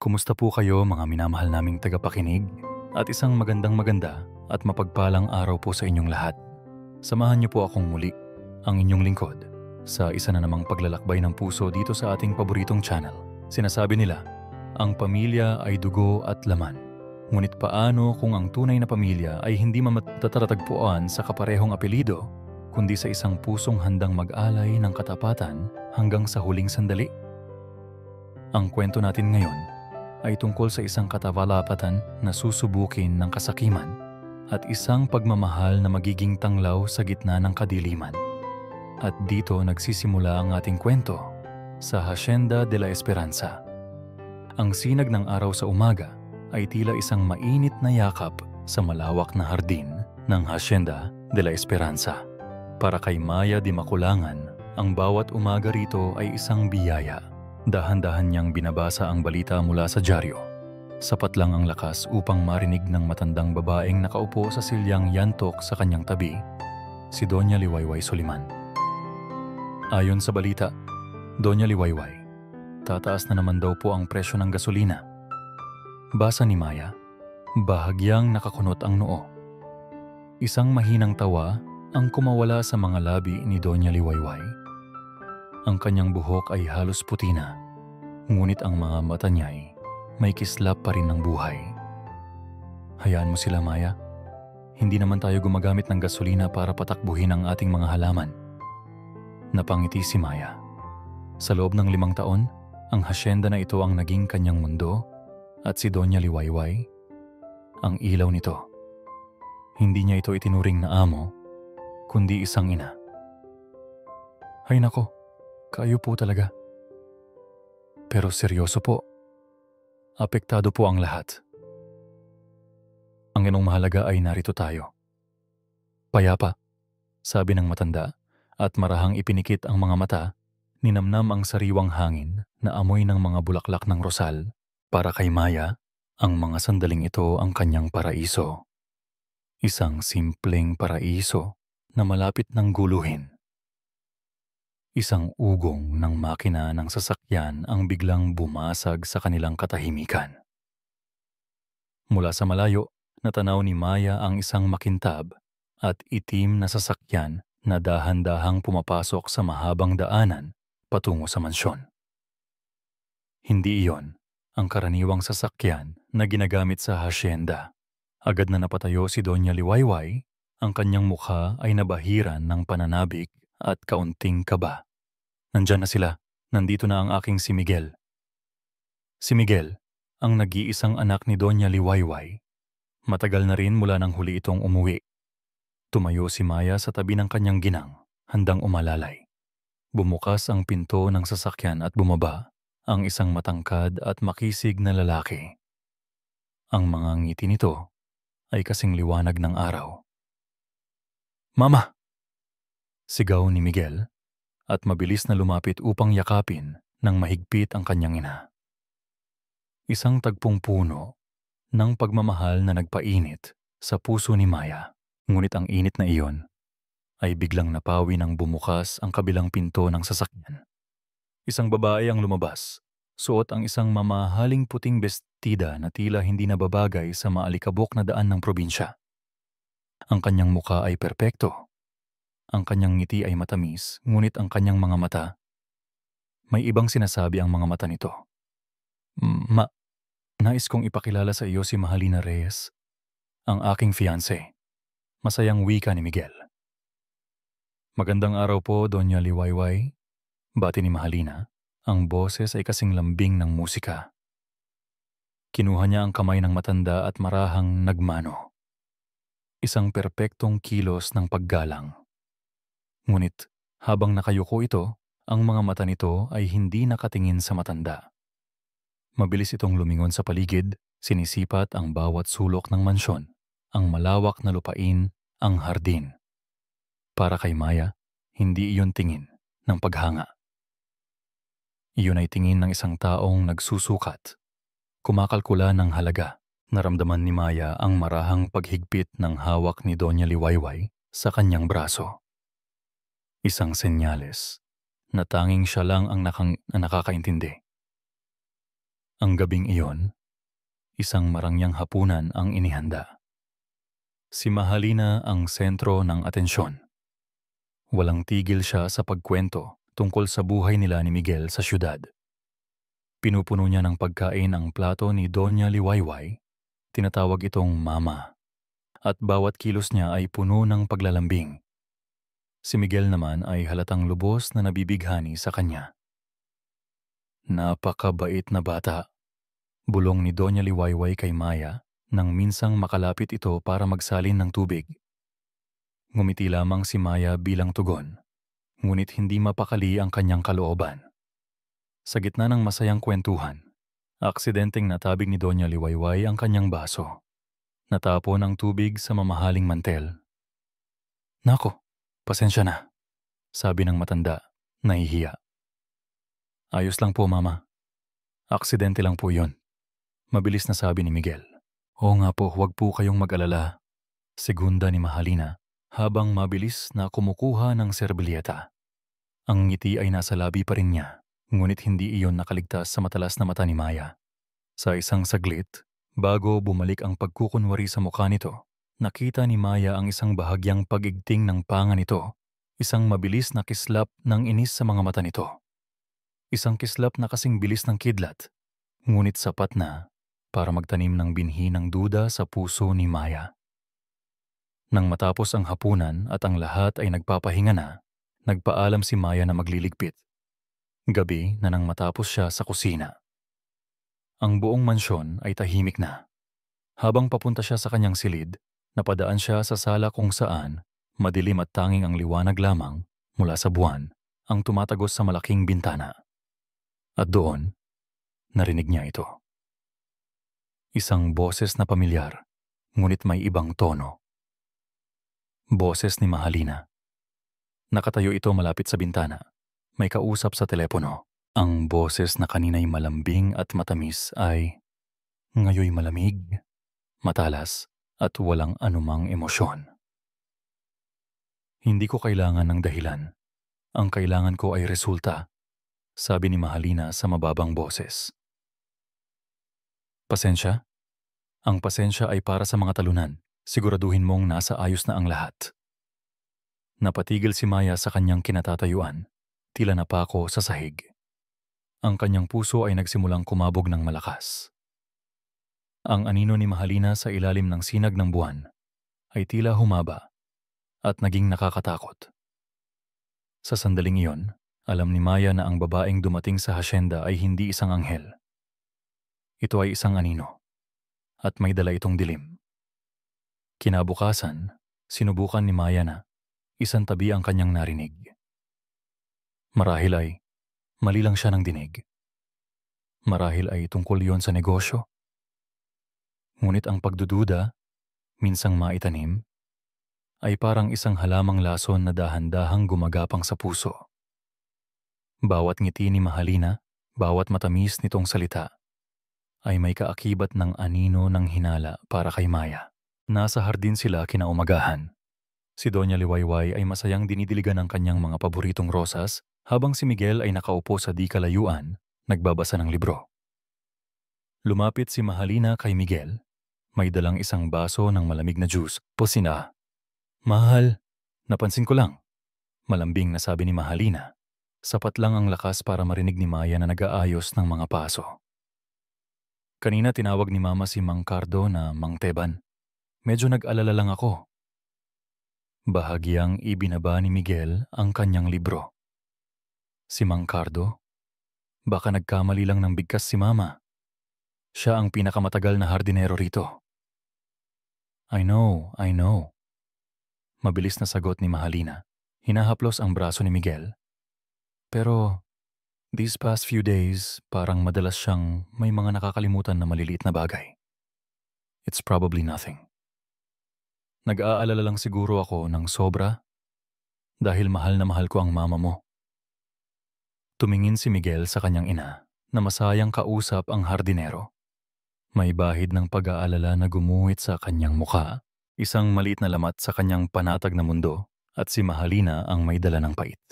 Kumusta po kayo mga minamahal naming tagapakinig? At isang maganda at mapagpalang araw po sa inyong lahat. Samahan niyo po akong muli, ang inyong lingkod, sa isa na namang paglalakbay ng puso dito sa ating paboritong channel. Sinasabi nila, ang pamilya ay dugo at laman. Ngunit paano kung ang tunay na pamilya ay hindi matatatagpuan sa kaparehong apelido, kundi sa isang pusong handang mag-alay ng katapatan hanggang sa huling sandali? Ang kwento natin ngayon ay tungkol sa isang katapalapatan na susubukin ng kasakiman at isang pagmamahal na magiging tanglaw sa gitna ng kadiliman. At dito nagsisimula ang ating kwento sa Hacienda de la Esperanza. Ang sinag ng araw sa umaga ay tila isang mainit na yakap sa malawak na hardin ng Hacienda de la Esperanza. Para kay Maya Di Makulangan, ang bawat umaga rito ay isang biyaya. Dahan-dahan niyang binabasa ang balita mula sa dyaryo. Sapat lang ang lakas upang marinig ng matandang babaeng nakaupo sa silyang yantok sa kanyang tabi, si Doña Liwayway Soliman. Ayon sa balita, Doña Liwayway, tataas na naman daw po ang presyo ng gasolina. Basa ni Maya, bahagyang nakakunot ang noo. Isang mahinang tawa ang kumawala sa mga labi ni Doña Liwayway. Ang kanyang buhok ay halos puti na, ngunit ang mga mata niya'y may kislap pa rin ng buhay. Hayaan mo sila, Maya. Hindi naman tayo gumagamit ng gasolina para patakbuhin ang ating mga halaman. Napangiti si Maya. Sa loob ng 5 taon, ang hasyenda na ito ang naging kanyang mundo at si Doña Liwayway, ang ilaw nito. Hindi niya ito itinuring na amo, kundi isang ina. Hay nako, kayo po talaga. Pero seryoso po. Apektado po ang lahat. Ang inong mahalaga ay narito tayo. Payapa, sabi ng matanda, at marahang ipinikit ang mga mata, ninamnam ang sariwang hangin na amoy ng mga bulaklak ng rosal. Para kay Maya, ang mga sandaling ito ang kanyang paraiso. Isang simpleng paraiso na malapit ng guluhin. Isang ugong ng makina ng sasakyan ang biglang bumasag sa kanilang katahimikan. Mula sa malayo, natanaw ni Maya ang isang makintab at itim na sasakyan na dahan-dahang pumapasok sa mahabang daanan patungo sa mansyon. Hindi iyon ang karaniwang sasakyan na ginagamit sa hasyenda. Agad na napatayo si Doña Liwayway, ang kanyang mukha ay nabahiran ng pananabik at kaunting kaba. Nandyan na sila. Nandito na ang aking si Miguel. Si Miguel, ang nag-iisang anak ni Doña Liwayway. Matagal na rin mula nang huli itong umuwi. Tumayo si Maya sa tabi ng kanyang ginang, handang umalalay. Bumukas ang pinto ng sasakyan at bumaba ang isang matangkad at makisig na lalaki. Ang mga ngiti nito ay kasing liwanag ng araw. "Mama!" sigaw ni Miguel, at mabilis na lumapit upang yakapin ng mahigpit ang kanyang ina. Isang tagpong puno ng pagmamahal na nagpainit sa puso ni Maya. Ngunit ang init na iyon ay biglang napawi nang bumukas ang kabilang pinto ng sasakyan. Isang babae ang lumabas, suot ang isang mamahaling puting bestida na tila hindi nababagay sa maalikabok na daan ng probinsya. Ang kanyang muka ay perpekto. Ang kanyang ngiti ay matamis, ngunit ang kanyang mga mata, may ibang sinasabi ang mga mata nito. Nais kong ipakilala sa iyo si Mahalina Reyes, ang aking fiancé." Masayang wika ni Miguel. "Magandang araw po, Doña Liwayway," bati ni Mahalina. Ang boses ay kasing lambing ng musika. Kinuha niya ang kamay ng matanda at marahang nagmano. Isang perpektong kilos ng paggalang. Ngunit habang nakayuko ito, ang mga mata nito ay hindi nakatingin sa matanda. Mabilis itong lumingon sa paligid, sinisipat ang bawat sulok ng mansyon, ang malawak na lupain, ang hardin. Para kay Maya, hindi iyon tingin ng paghanga. Iyon ay tingin ng isang taong nagsusukat, kumakalkula ng halaga. Naramdaman ni Maya ang marahang paghigpit ng hawak ni Doña Liwayway sa kanyang braso. Isang senyales na tanging siya lang ang nakakaintindi. Ang gabing iyon, isang marangyang hapunan ang inihanda. Si Mahalina ang sentro ng atensyon. Walang tigil siya sa pagkwento tungkol sa buhay nila ni Miguel sa syudad. Pinupuno niya ng pagkain ang plato ni Doña Liwayway, tinatawag itong Mama, at bawat kilos niya ay puno ng paglalambing. Si Miguel naman ay halatang lubos na nabibighani sa kanya. Napakabait na bata, bulong ni Doña Liwayway kay Maya nang minsang makalapit ito para magsalin ng tubig. Ngumiti lamang si Maya bilang tugon, ngunit hindi mapakali ang kanyang kalooban. Sa gitna ng masayang kwentuhan, aksidenteng natabig ni Doña Liwayway ang kanyang baso. Natapon ang tubig sa mamahaling mantel. "Nako, pasensya na," sabi ng matanda, nahihiya. "Ayos lang po, Mama. Aksidente lang po yun," mabilis na sabi ni Miguel. "Oo nga po, huwag po kayong mag-alala," segunda ni Mahalina habang mabilis na kumukuha ng serbilyeta. Ang ngiti ay nasa labi pa rin niya, ngunit hindi iyon nakaligtas sa matalas na mata ni Maya. Sa isang saglit, bago bumalik ang pagkukunwari sa mukha nito, nakita ni Maya ang isang bahagyang pag-igting ng panga nito, isang mabilis na kislap ng inis sa mga mata nito. Isang kislap na kasing bilis ng kidlat, ngunit sapat na para magtanim ng binhi ng duda sa puso ni Maya. Nang matapos ang hapunan at ang lahat ay nagpapahinga na, nagpaalam si Maya na magliligpit. Gabi na nang matapos siya sa kusina. Ang buong mansyon ay tahimik na. Habang papunta siya sa kanyang silid, napadaan siya sa sala kung saan madilim at tanging ang liwanag lamang mula sa buwan ang tumatagos sa malaking bintana. At doon, narinig niya ito. Isang boses na pamilyar, ngunit may ibang tono. Boses ni Mahalina. Nakatayo ito malapit sa bintana. May kausap sa telepono. Ang boses na kanina'y malambing at matamis ay ngayoy malamig, matalas at walang anumang emosyon. "Hindi ko kailangan ng dahilan. Ang kailangan ko ay resulta," sabi ni Mahalina sa mababang boses. "Pasensya? Ang pasensya ay para sa mga talunan. Siguraduhin mong nasa ayos na ang lahat." Napatigil si Maya sa kanyang kinatatayuan, tila napako sa sahig. Ang kanyang puso ay nagsimulang kumabog ng malakas. Ang anino ni Mahalina sa ilalim ng sinag ng buwan ay tila humaba at naging nakakatakot. Sa sandaling iyon, alam ni Maya na ang babaeng dumating sa hasyenda ay hindi isang anghel. Ito ay isang anino, at may dala itong dilim. Kinabukasan, sinubukan ni Maya na isang tabi ang kanyang narinig. Marahil ay mali lang siya ng dinig. Marahil ay tungkol yon sa negosyo. Ngunit ang pagdududa, minsang maitanim, ay parang isang halamang lason na dahan-dahang gumagapang sa puso. Bawat ngiti ni Mahalina, bawat matamis nitong salita, ay may kaakibat ng anino ng hinala para kay Maya. Nasa hardin sila kinaumagahan. Si Doña Liwayway ay masayang dinidiligan ang kanyang mga paboritong rosas habang si Miguel ay nakaupo sa di kalayuan, nagbabasa ng libro. Lumapit si Mahalina kay Miguel. May dalang isang baso ng malamig na juice. "Posina." "Mahal, napansin ko lang," malambing na sabi ni Mahalina. Sapat lang ang lakas para marinig ni Maya na nag-aayos ng mga paso. "Kanina tinawag ni Mama si Mang Cardo na Mang Teban. Medyo nag-alala lang ako." Bahagyang ibinaba ni Miguel ang kanyang libro. "Si Mang Cardo? Baka nagkamali lang ng bigkas si Mama. Siya ang pinakamatagal na hardinero rito." I know. Mabilis na sagot ni Mahalina. Hinahaplos ang braso ni Miguel. "Pero these past few days, parang madalas siyang may mga nakakalimutan na maliliit na bagay. It's probably nothing. Nag-aalala lang siguro ako ng sobra dahil mahal na mahal ko ang mama mo." Tumingin si Miguel sa kanyang ina na masayang kausap ang hardinero. May bahid ng pag-aalala na gumuhit sa kanyang mukha, isang maliit na lamat sa kanyang panatag na mundo, at si Mahalina ang may dala ng pait.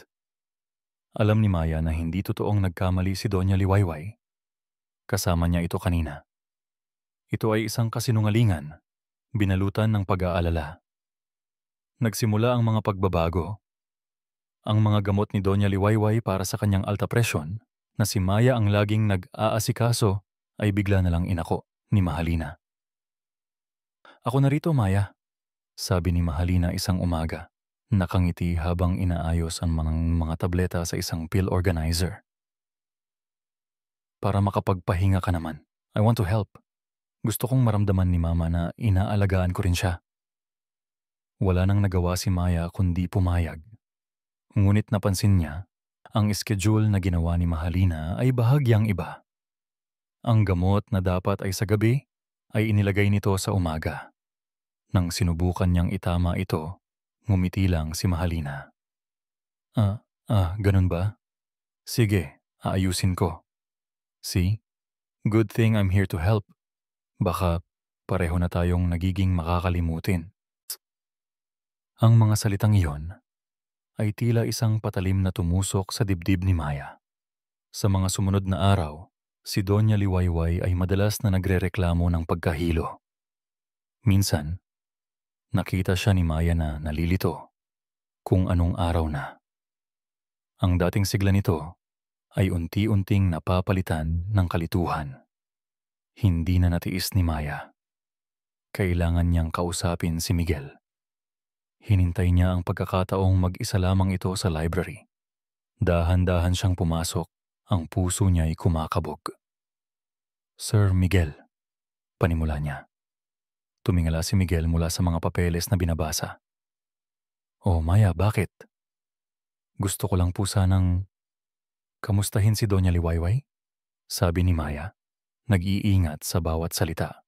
Alam ni Maya na hindi totoong nagkamali si Doña Liwayway. Kasama niya ito kanina. Ito ay isang kasinungalingan, binalutan ng pag-aalala. Nagsimula ang mga pagbabago. Ang mga gamot ni Doña Liwayway para sa kanyang alta presyon, na si Maya ang laging nag-aasikaso, ay bigla na lang inako ni Mahalina. "Ako na rito, Maya," sabi ni Mahalina isang umaga. Nakangiti habang inaayos ang mga tableta sa isang pill organizer. "Para makapagpahinga ka naman. I want to help. Gusto kong maramdaman ni Mama na inaalagaan ko rin siya." Wala nang nagawa si Maya kundi pumayag. Ngunit napansin niya, ang schedule na ginawa ni Mahalina ay bahagyang iba. Ang gamot na dapat ay sa gabi ay inilagay nito sa umaga. Nang sinubukan niyang itama ito, ngumiti lang si Mahalina. Ganun ba? Sige, aayusin ko." "See? Good thing I'm here to help. Baka pareho na tayong nagiging makakalimutin." Ang mga salitang iyon ay tila isang patalim na tumusok sa dibdib ni Maya. Sa mga sumunod na araw, si Doña Liwayway ay madalas na nagrereklamo ng pagkahilo. Minsan, nakita siya ni Maya na nalilito kung anong araw na. Ang dating sigla nito ay unti-unting napapalitan ng kalituhan. Hindi na natiis ni Maya. Kailangan niyang kausapin si Miguel. Hinintay niya ang pagkakataong mag-isa lamang ito sa library. Dahan-dahan siyang pumasok, ang puso niya ay kumakabog. "Sir Miguel," panimula niya. Tumingala si Miguel mula sa mga papeles na binabasa. "Oh, Maya, bakit?" "Gusto ko lang po sanang kamustahin si Doña Liwayway," sabi ni Maya, nag-iingat sa bawat salita.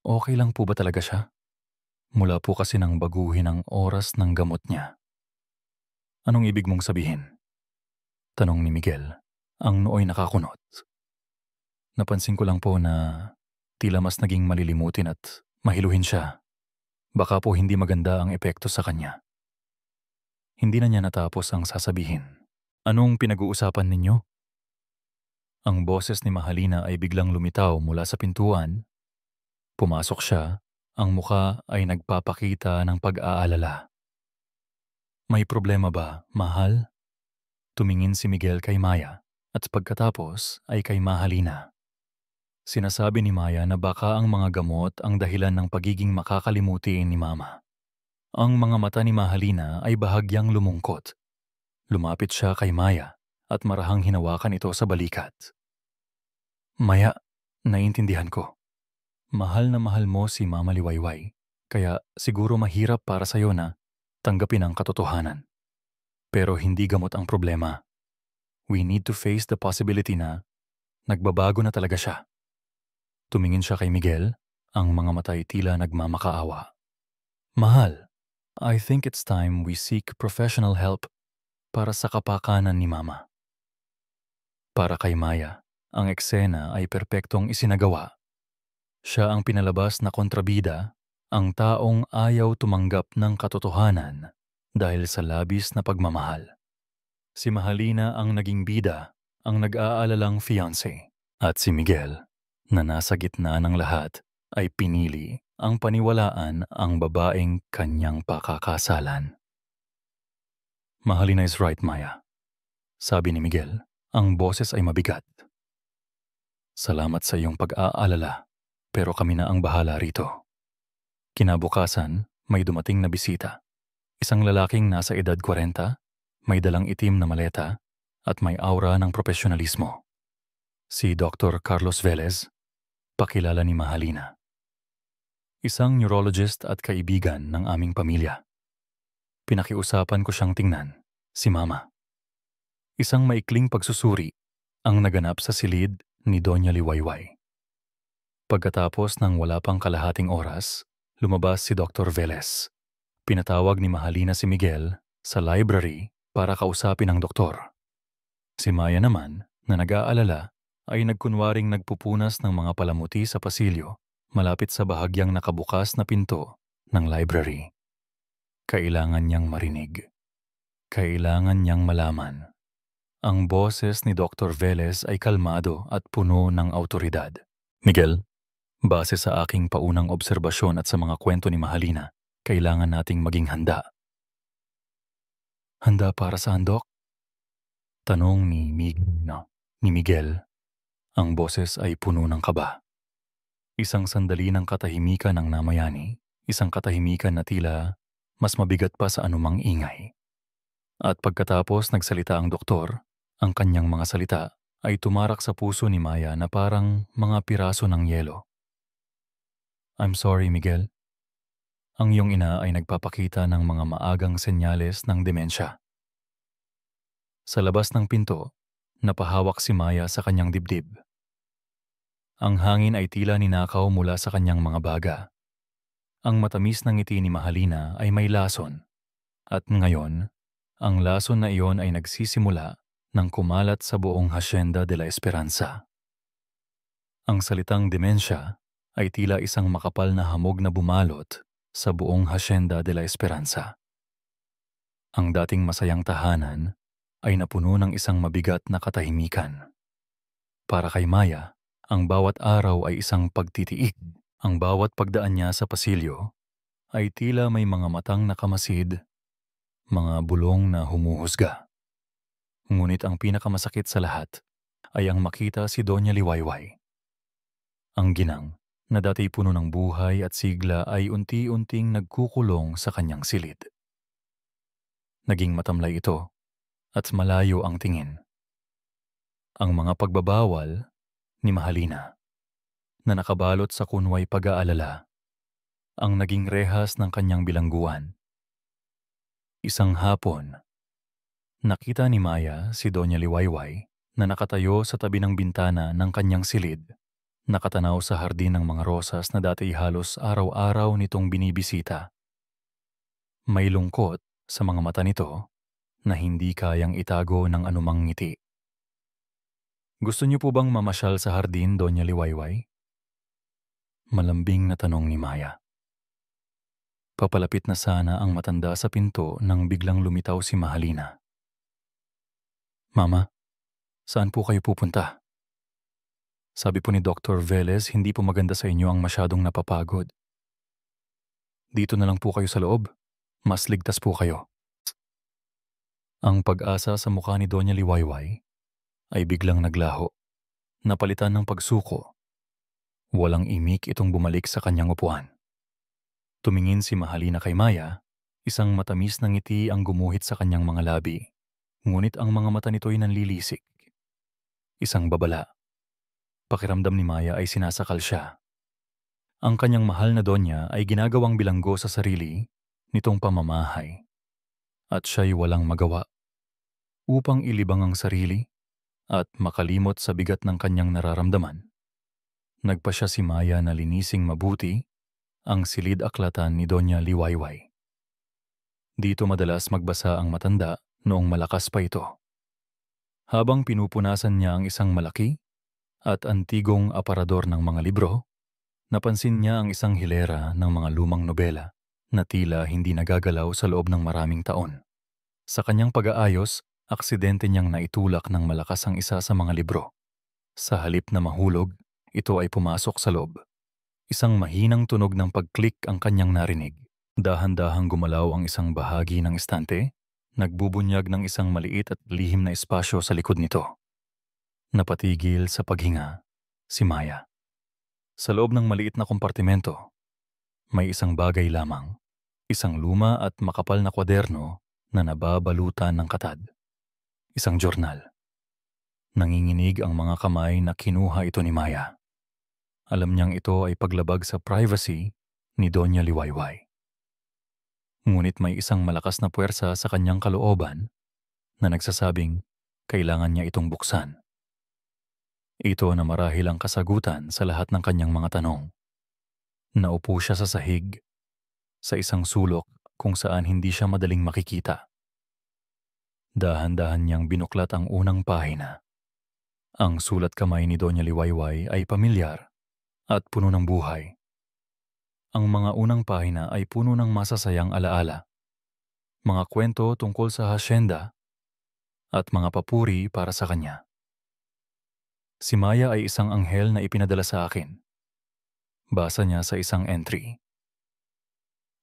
"Okay lang po ba talaga siya? Mula po kasi nang baguhin ang oras ng gamot niya." "Anong ibig mong sabihin?" tanong ni Miguel, ang nooy nakakunot. "Napansin ko lang po na tila mas naging malilimutin at mahiluhin siya. Baka po hindi maganda ang epekto sa kanya." Hindi na niya natapos ang sasabihin. "Anong pinag-uusapan ninyo?" Ang boses ni Mahalina ay biglang lumitaw mula sa pintuan. Pumasok siya, ang muka ay nagpapakita ng pag-aalala. "May problema ba, mahal?" Tumingin si Miguel kay Maya at pagkatapos ay kay Mahalina. Sinasabi ni Maya na baka ang mga gamot ang dahilan ng pagiging makakalimuti ni Mama. Ang mga mata ni Mahalina ay bahagyang lumungkot. Lumapit siya kay Maya at marahang hinawakan ito sa balikat. "Maya, naiintindihan ko. Mahal na mahal mo si Mama Liwayway, kaya siguro mahirap para sa'yo na tanggapin ang katotohanan. Pero hindi gamot ang problema. We need to face the possibility na nagbabago na talaga siya." Tumingin siya kay Miguel, ang mga mata ay tila nagmamakaawa. "Mahal, I think it's time we seek professional help para sa kapakanan ni Mama." Para kay Maya, ang eksena ay perpektong isinagawa. Siya ang pinalabas na kontrabida, ang taong ayaw tumanggap ng katotohanan dahil sa labis na pagmamahal. Si Mahalina ang naging bida, ang nag-aalalang fiancé, at si Miguel, na nasa gitna ng lahat, ay pinili ang paniwalaan ang babaeng kanyang pakakasalan. "Mahalina is right, Maya," sabi ni Miguel, ang boses ay mabigat. "Salamat sa iyong pag-aalala, pero kami na ang bahala rito." Kinabukasan, may dumating na bisita. Isang lalaking nasa edad 40, may dalang itim na maleta, at may aura ng profesionalismo. Si Dr. Carlos Velez, pakilala ni Mahalina. Isang neurologist at kaibigan ng aming pamilya. Pinakiusapan ko siyang tingnan, si Mama. Isang maikling pagsusuri ang naganap sa silid ni Doña Liwayway. Pagkatapos ng wala pang kalahating oras, lumabas si Dr. Velez. Pinatawag ni Mahalina si Miguel sa library para kausapin ang doktor. Si Maya naman, na nag-aalala, ay nagkunwaring nagpupunas ng mga palamuti sa pasilyo malapit sa bahagyang nakabukas na pinto ng library. Kailangan niyang marinig. Kailangan niyang malaman. Ang boses ni Dr. Velez ay kalmado at puno ng autoridad. Miguel, base sa aking paunang obserbasyon at sa mga kwento ni Mahalina, kailangan nating maging handa. Handa para saan, Dok? Tanong ni Miguel. Ang boses ay puno ng kaba. Isang sandali ng katahimikan ang namayani, isang katahimikan na tila mas mabigat pa sa anumang ingay. At pagkatapos nagsalita ang doktor, ang kanyang mga salita ay tumarak sa puso ni Maya na parang mga piraso ng yelo. I'm sorry, Miguel. Ang iyong ina ay nagpapakita ng mga maagang senyales ng demensya. Sa labas ng pinto, napahawak si Maya sa kanyang dibdib. Ang hangin ay tila ninakaw mula sa kanyang mga baga. Ang matamis ng ngiti ni Mahalina ay may lason. At ngayon, ang lason na iyon ay nagsisimula ng kumalat sa buong Hacienda de la Esperanza. Ang salitang demensya ay tila isang makapal na hamog na bumalot sa buong Hacienda de la Esperanza. Ang dating masayang tahanan ay napuno ng isang mabigat na katahimikan. Para kay Maya, ang bawat araw ay isang pagtitiik. Ang bawat pagdaan niya sa pasilyo ay tila may mga matang nakamasid, mga bulong na humuhusga. Ngunit ang pinakamasakit sa lahat ay ang makita si Doña Liwayway. Ang ginang, na dati puno ng buhay at sigla ay unti-unting nagkukulong sa kanyang silid. Naging matamlay ito at malayo ang tingin. Ang mga pagbabawal ni Mahalina na nakabalot sa kunway pag-aalala ang naging rehas ng kanyang bilangguan. Isang hapon, nakita ni Maya si Doña Liwayway na nakatayo sa tabi ng bintana ng kanyang silid, nakatanaw sa hardin ng mga rosas na dati halos araw-araw nitong binibisita. May lungkot sa mga mata nito na hindi kayang itago ng anumang ngiti. Gusto niyo po bang mamasyal sa hardin, Doña Liwayway? Malambing na tanong ni Maya. Papalapit na sana ang matanda sa pinto nang biglang lumitaw si Mahalina. Mama, saan po kayo pupunta? Sabi po ni Dr. Velez, hindi po maganda sa inyo ang masyadong napapagod. Dito na lang po kayo sa loob. Mas ligtas po kayo. Ang pag-asa sa mukha ni Doña Liwayway ay biglang naglaho, napalitan ng pagsuko. Walang imik itong bumalik sa kanyang upuan. Tumingin si Mahalina kay Maya, isang matamis na ngiti ang gumuhit sa kanyang mga labi, ngunit ang mga mata nito'y nanlilisik. Isang babala. Pakiramdam ni Maya ay sinasakal siya. Ang kanyang mahal na donya ay ginagawang bilanggo sa sarili nitong pamamahay. At siya'y walang magawa upang ilibang ang sarili at makalimot sa bigat ng kanyang nararamdaman. Nagpa siya si Maya na linising mabuti ang silid aklatan ni Doña Liwayway. Dito madalas magbasa ang matanda noong malakas pa ito. Habang pinupunasan niya ang isang malaki at antigong aparador ng mga libro, napansin niya ang isang hilera ng mga lumang nobela na tila hindi nagagalaw sa loob ng maraming taon. Sa kanyang pag-aayos, aksidente niyang naitulak ng malakas ang isa sa mga libro. Sa halip na mahulog, ito ay pumasok sa loob. Isang mahinang tunog ng pag-click ang kanyang narinig. Dahan-dahang gumalaw ang isang bahagi ng estante, nagbubunyag ng isang maliit at lihim na espasyo sa likod nito. Napatigil sa paghinga si Maya. Sa loob ng maliit na kompartimento, may isang bagay lamang, isang luma at makapal na kwaderno na nababalutan ng katad. Isang journal. Nanginginig ang mga kamay na kinuha ito ni Maya. Alam niyang ito ay paglabag sa privacy ni Doña Liwayway. Ngunit may isang malakas na puwersa sa kanyang kalooban na nagsasabing kailangan niya itong buksan. Ito na marahil ang kasagutan sa lahat ng kanyang mga tanong. Naupo siya sa sahig, sa isang sulok kung saan hindi siya madaling makikita. Dahan-dahan niyang binuklat ang unang pahina. Ang sulat kamay ni Doña Liwayway ay pamilyar at puno ng buhay. Ang mga unang pahina ay puno ng masasayang alaala. Mga kwento tungkol sa hasyenda at mga papuri para sa kanya. Si Maya ay isang anghel na ipinadala sa akin. Basa niya sa isang entry.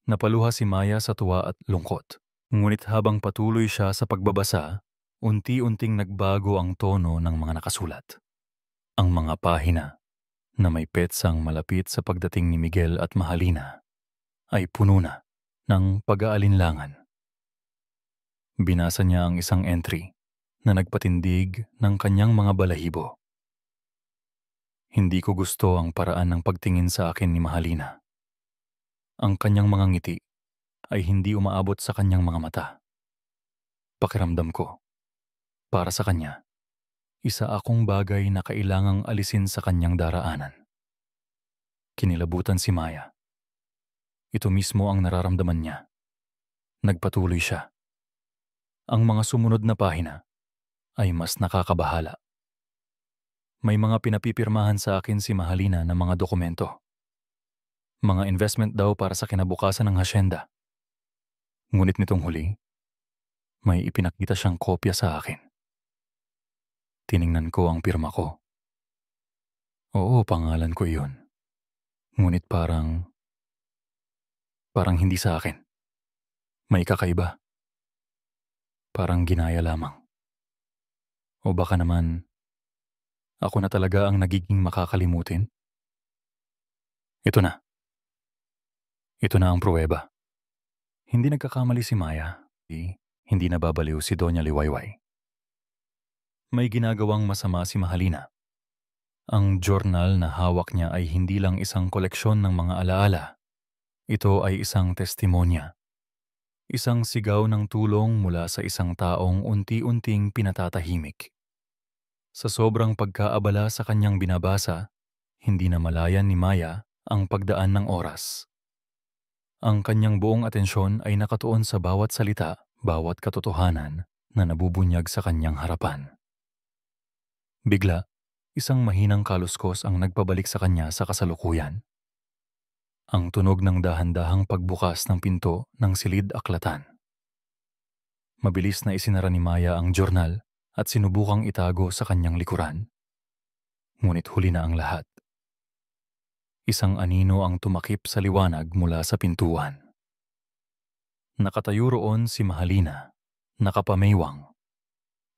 Napaluha si Maya sa tuwa at lungkot. Ngunit habang patuloy siya sa pagbabasa, unti-unting nagbago ang tono ng mga nakasulat. Ang mga pahina na may petsang malapit sa pagdating ni Miguel at Mahalina ay puno na ng pag-aalinlangan. Binasa niya ang isang entry na nagpatindig ng kanyang mga balahibo. Hindi ko gusto ang paraan ng pagtingin sa akin ni Mahalina. Ang kanyang mga ngiti ay hindi umaabot sa kanyang mga mata. Pakiramdam ko, para sa kanya, isa akong bagay na kailangang alisin sa kanyang daraanan. Kinilabutan si Maya. Ito mismo ang nararamdaman niya. Nagpatuloy siya. Ang mga sumunod na pahina ay mas nakakabahala. May mga pinapipirmahan sa akin si Mahalina ng mga dokumento. Mga investment daw para sa kinabukasan ng hasyenda. Ngunit nitong huli, may ipinakita siyang kopya sa akin. Tiningnan ko ang pirma ko. Oo, pangalan ko iyon. Ngunit parang hindi sa akin. May kakaiba. Parang ginaya lamang. O baka naman, ako na talaga ang nagiging makakalimutin? Ito na. Ito na ang pruweba. Hindi nagkakamali si Maya. Hindi nababaliw si Doña Liwayway. May ginagawang masama si Mahalina. Ang journal na hawak niya ay hindi lang isang koleksyon ng mga alaala. Ito ay isang testimonya. Isang sigaw ng tulong mula sa isang taong unti-unting pinatatahimik. Sa sobrang pagkaabala sa kanyang binabasa, hindi na malayan ni Maya ang pagdaan ng oras. Ang kanyang buong atensyon ay nakatuon sa bawat salita, bawat katotohanan na nabubunyag sa kanyang harapan. Bigla, isang mahinang kaluskos ang nagpabalik sa kanya sa kasalukuyan. Ang tunog ng dahan-dahang pagbukas ng pinto ng silid aklatan. Mabilis na isinara ni Maya ang journal at sinubukang itago sa kanyang likuran. Ngunit huli na ang lahat. Isang anino ang tumakip sa liwanag mula sa pintuan. Nakatayo roon si Mahalina, nakapamaywang.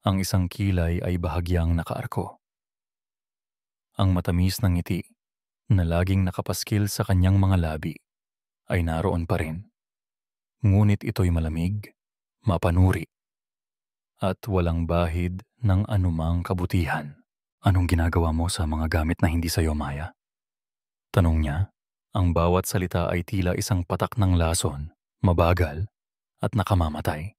Ang isang kilay ay bahagyang nakaarko. Ang matamis ng ngiti na laging nakapaskil sa kanyang mga labi ay naroon pa rin. Ngunit ito'y malamig, mapanuri, at walang bahid ng anumang kabutihan. Anong ginagawa mo sa mga gamit na hindi sa'yo, Maya? Tanong niya. Ang bawat salita ay tila isang patak ng lason, mabagal, at nakamamatay.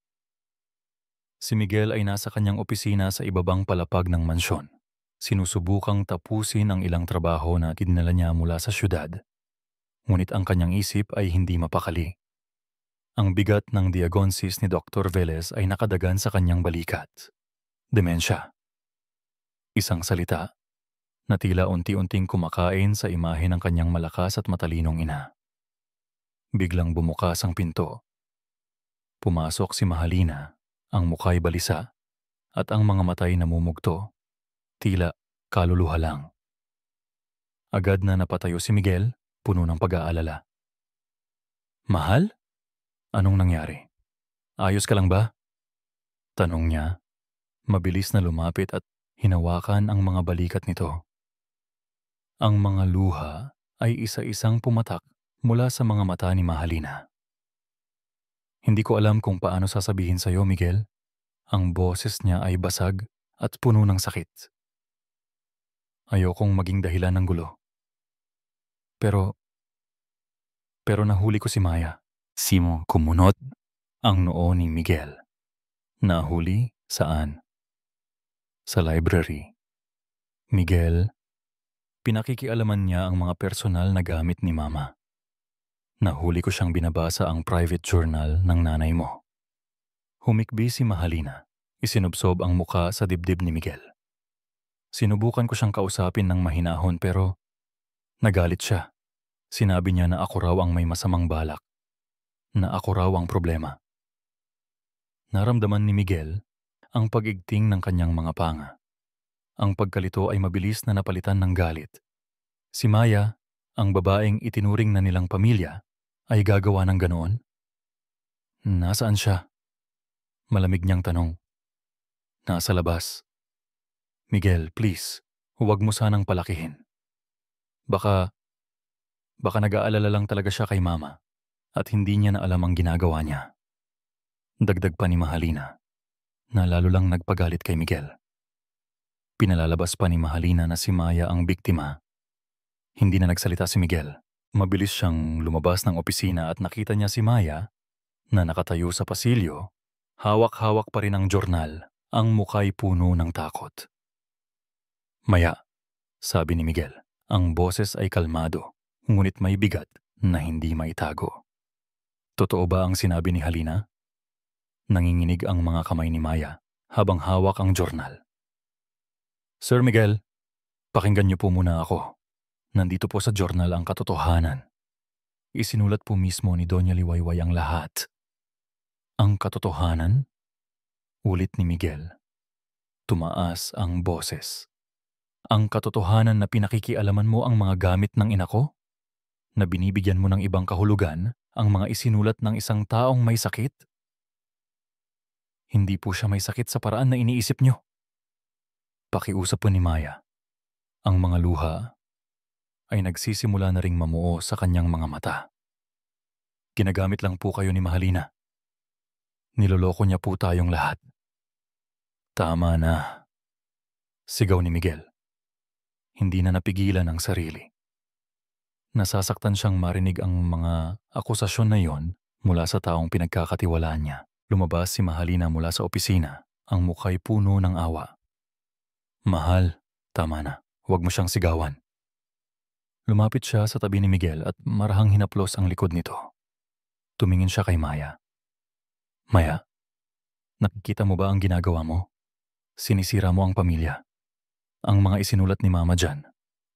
Si Miguel ay nasa kanyang opisina sa ibabang palapag ng mansyon. Sinusubukang tapusin ang ilang trabaho na dinala niya mula sa syudad. Ngunit ang kanyang isip ay hindi mapakali. Ang bigat ng diagnosis ni Dr. Velez ay nakadagan sa kanyang balikat. Demensya. Isang salita na tila unti-unting kumakain sa imahe ng kanyang malakas at matalinong ina. Biglang bumukas ang pinto. Pumasok si Mahalina, ang muka'y balisa, at ang mga matay namumugto, tila kaluluha lang. Agad na napatayo si Miguel, puno ng pag-aalala. Mahal? Anong nangyari? Ayos ka lang ba? Tanong niya. Mabilis na lumapit at hinawakan ang mga balikat nito. Ang mga luha ay isa-isang pumatak mula sa mga mata ni Mahalina. Hindi ko alam kung paano sasabihin sa'yo, Miguel. Ang boses niya ay basag at puno ng sakit. Ayokong maging dahilan ng gulo. Pero nahuli ko si Maya. Simo kumunot ang noo ni Miguel. Nahuli? Saan? Sa library. Miguel, pinakikialaman niya ang mga personal na gamit ni Mama. Nahuli ko siyang binabasa ang private journal ng nanay mo. Humikbi si Mahalina. Isinubsob ang muka sa dibdib ni Miguel. Sinubukan ko siyang kausapin ng mahinahon pero nagalit siya. Sinabi niya na ako raw ang may masamang balak. Na ako raw ang problema. Naramdaman ni Miguel ang pag-igting ng kanyang mga panga. Ang pagkalito ay mabilis na napalitan ng galit. Si Maya, ang babaeng itinuring na nilang pamilya, ay gagawa ng ganoon? Nasaan siya? Malamig niyang tanong. Nasa labas. Miguel, please, huwag mo sanang palakihin. Baka nag-aalala lang talaga siya kay Mama at hindi niya na alam ang ginagawa niya. Dagdag pa ni Mahalina na lalo lang nagpagalit kay Miguel. Pinalalabas pa ni Mahalina na si Maya ang biktima. Hindi na nagsalita si Miguel. Mabilis siyang lumabas ng opisina at nakita niya si Maya na nakatayo sa pasilyo, hawak-hawak pa rin ang journal, ang muka'y puno ng takot. Maya, sabi ni Miguel, ang boses ay kalmado, ngunit may bigat na hindi maitago. Totoo ba ang sinabi ni Halina? Nanginginig ang mga kamay ni Maya habang hawak ang journal. Sir Miguel, pakinggan niyo po muna ako. Nandito po sa journal ang katotohanan. Isinulat po mismo ni Doña Liwayway ang lahat. Ang katotohanan? Ulit ni Miguel. Tumaas ang boses. Ang katotohanan na pinakikialaman mo ang mga gamit ng ina ko? Na binibigyan mo ng ibang kahulugan ang mga isinulat ng isang taong may sakit? Hindi po siya may sakit sa paraan na iniisip niyo. Pakiusap po ni Maya. Ang mga luha ay nagsisimula na ring mamuo sa kanyang mga mata. Ginagamit lang po kayo ni Mahalina. Niloloko niya po tayong lahat. Tama na. Sigaw ni Miguel. Hindi na napigilan ang sarili. Nasasaktan siyang marinig ang mga akusasyon na yon mula sa taong pinagkakatiwalaan niya. Lumabas si Mahalina mula sa opisina, ang mukha'y puno ng awa. Mahal, tama na. Huwag mo siyang sigawan. Lumapit siya sa tabi ni Miguel at marahang hinaplos ang likod nito. Tumingin siya kay Maya. Maya, nakikita mo ba ang ginagawa mo? Sinisira mo ang pamilya. Ang mga isinulat ni Mama dyan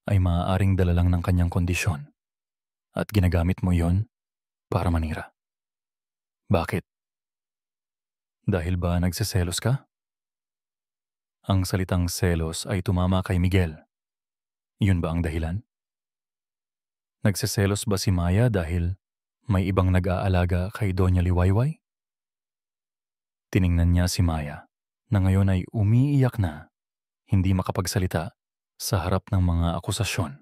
ay maaaring dala lang ng kanyang kondisyon. At ginagamit mo yon para manira. Bakit? Dahil ba nagseselos ka? Ang salitang selos ay tumama kay Miguel. Yun ba ang dahilan? Nagseselos ba si Maya dahil may ibang nag-aalaga kay Doña Liwayway? Tiningnan niya si Maya na ngayon ay umiiyak na, hindi makapagsalita sa harap ng mga akusasyon.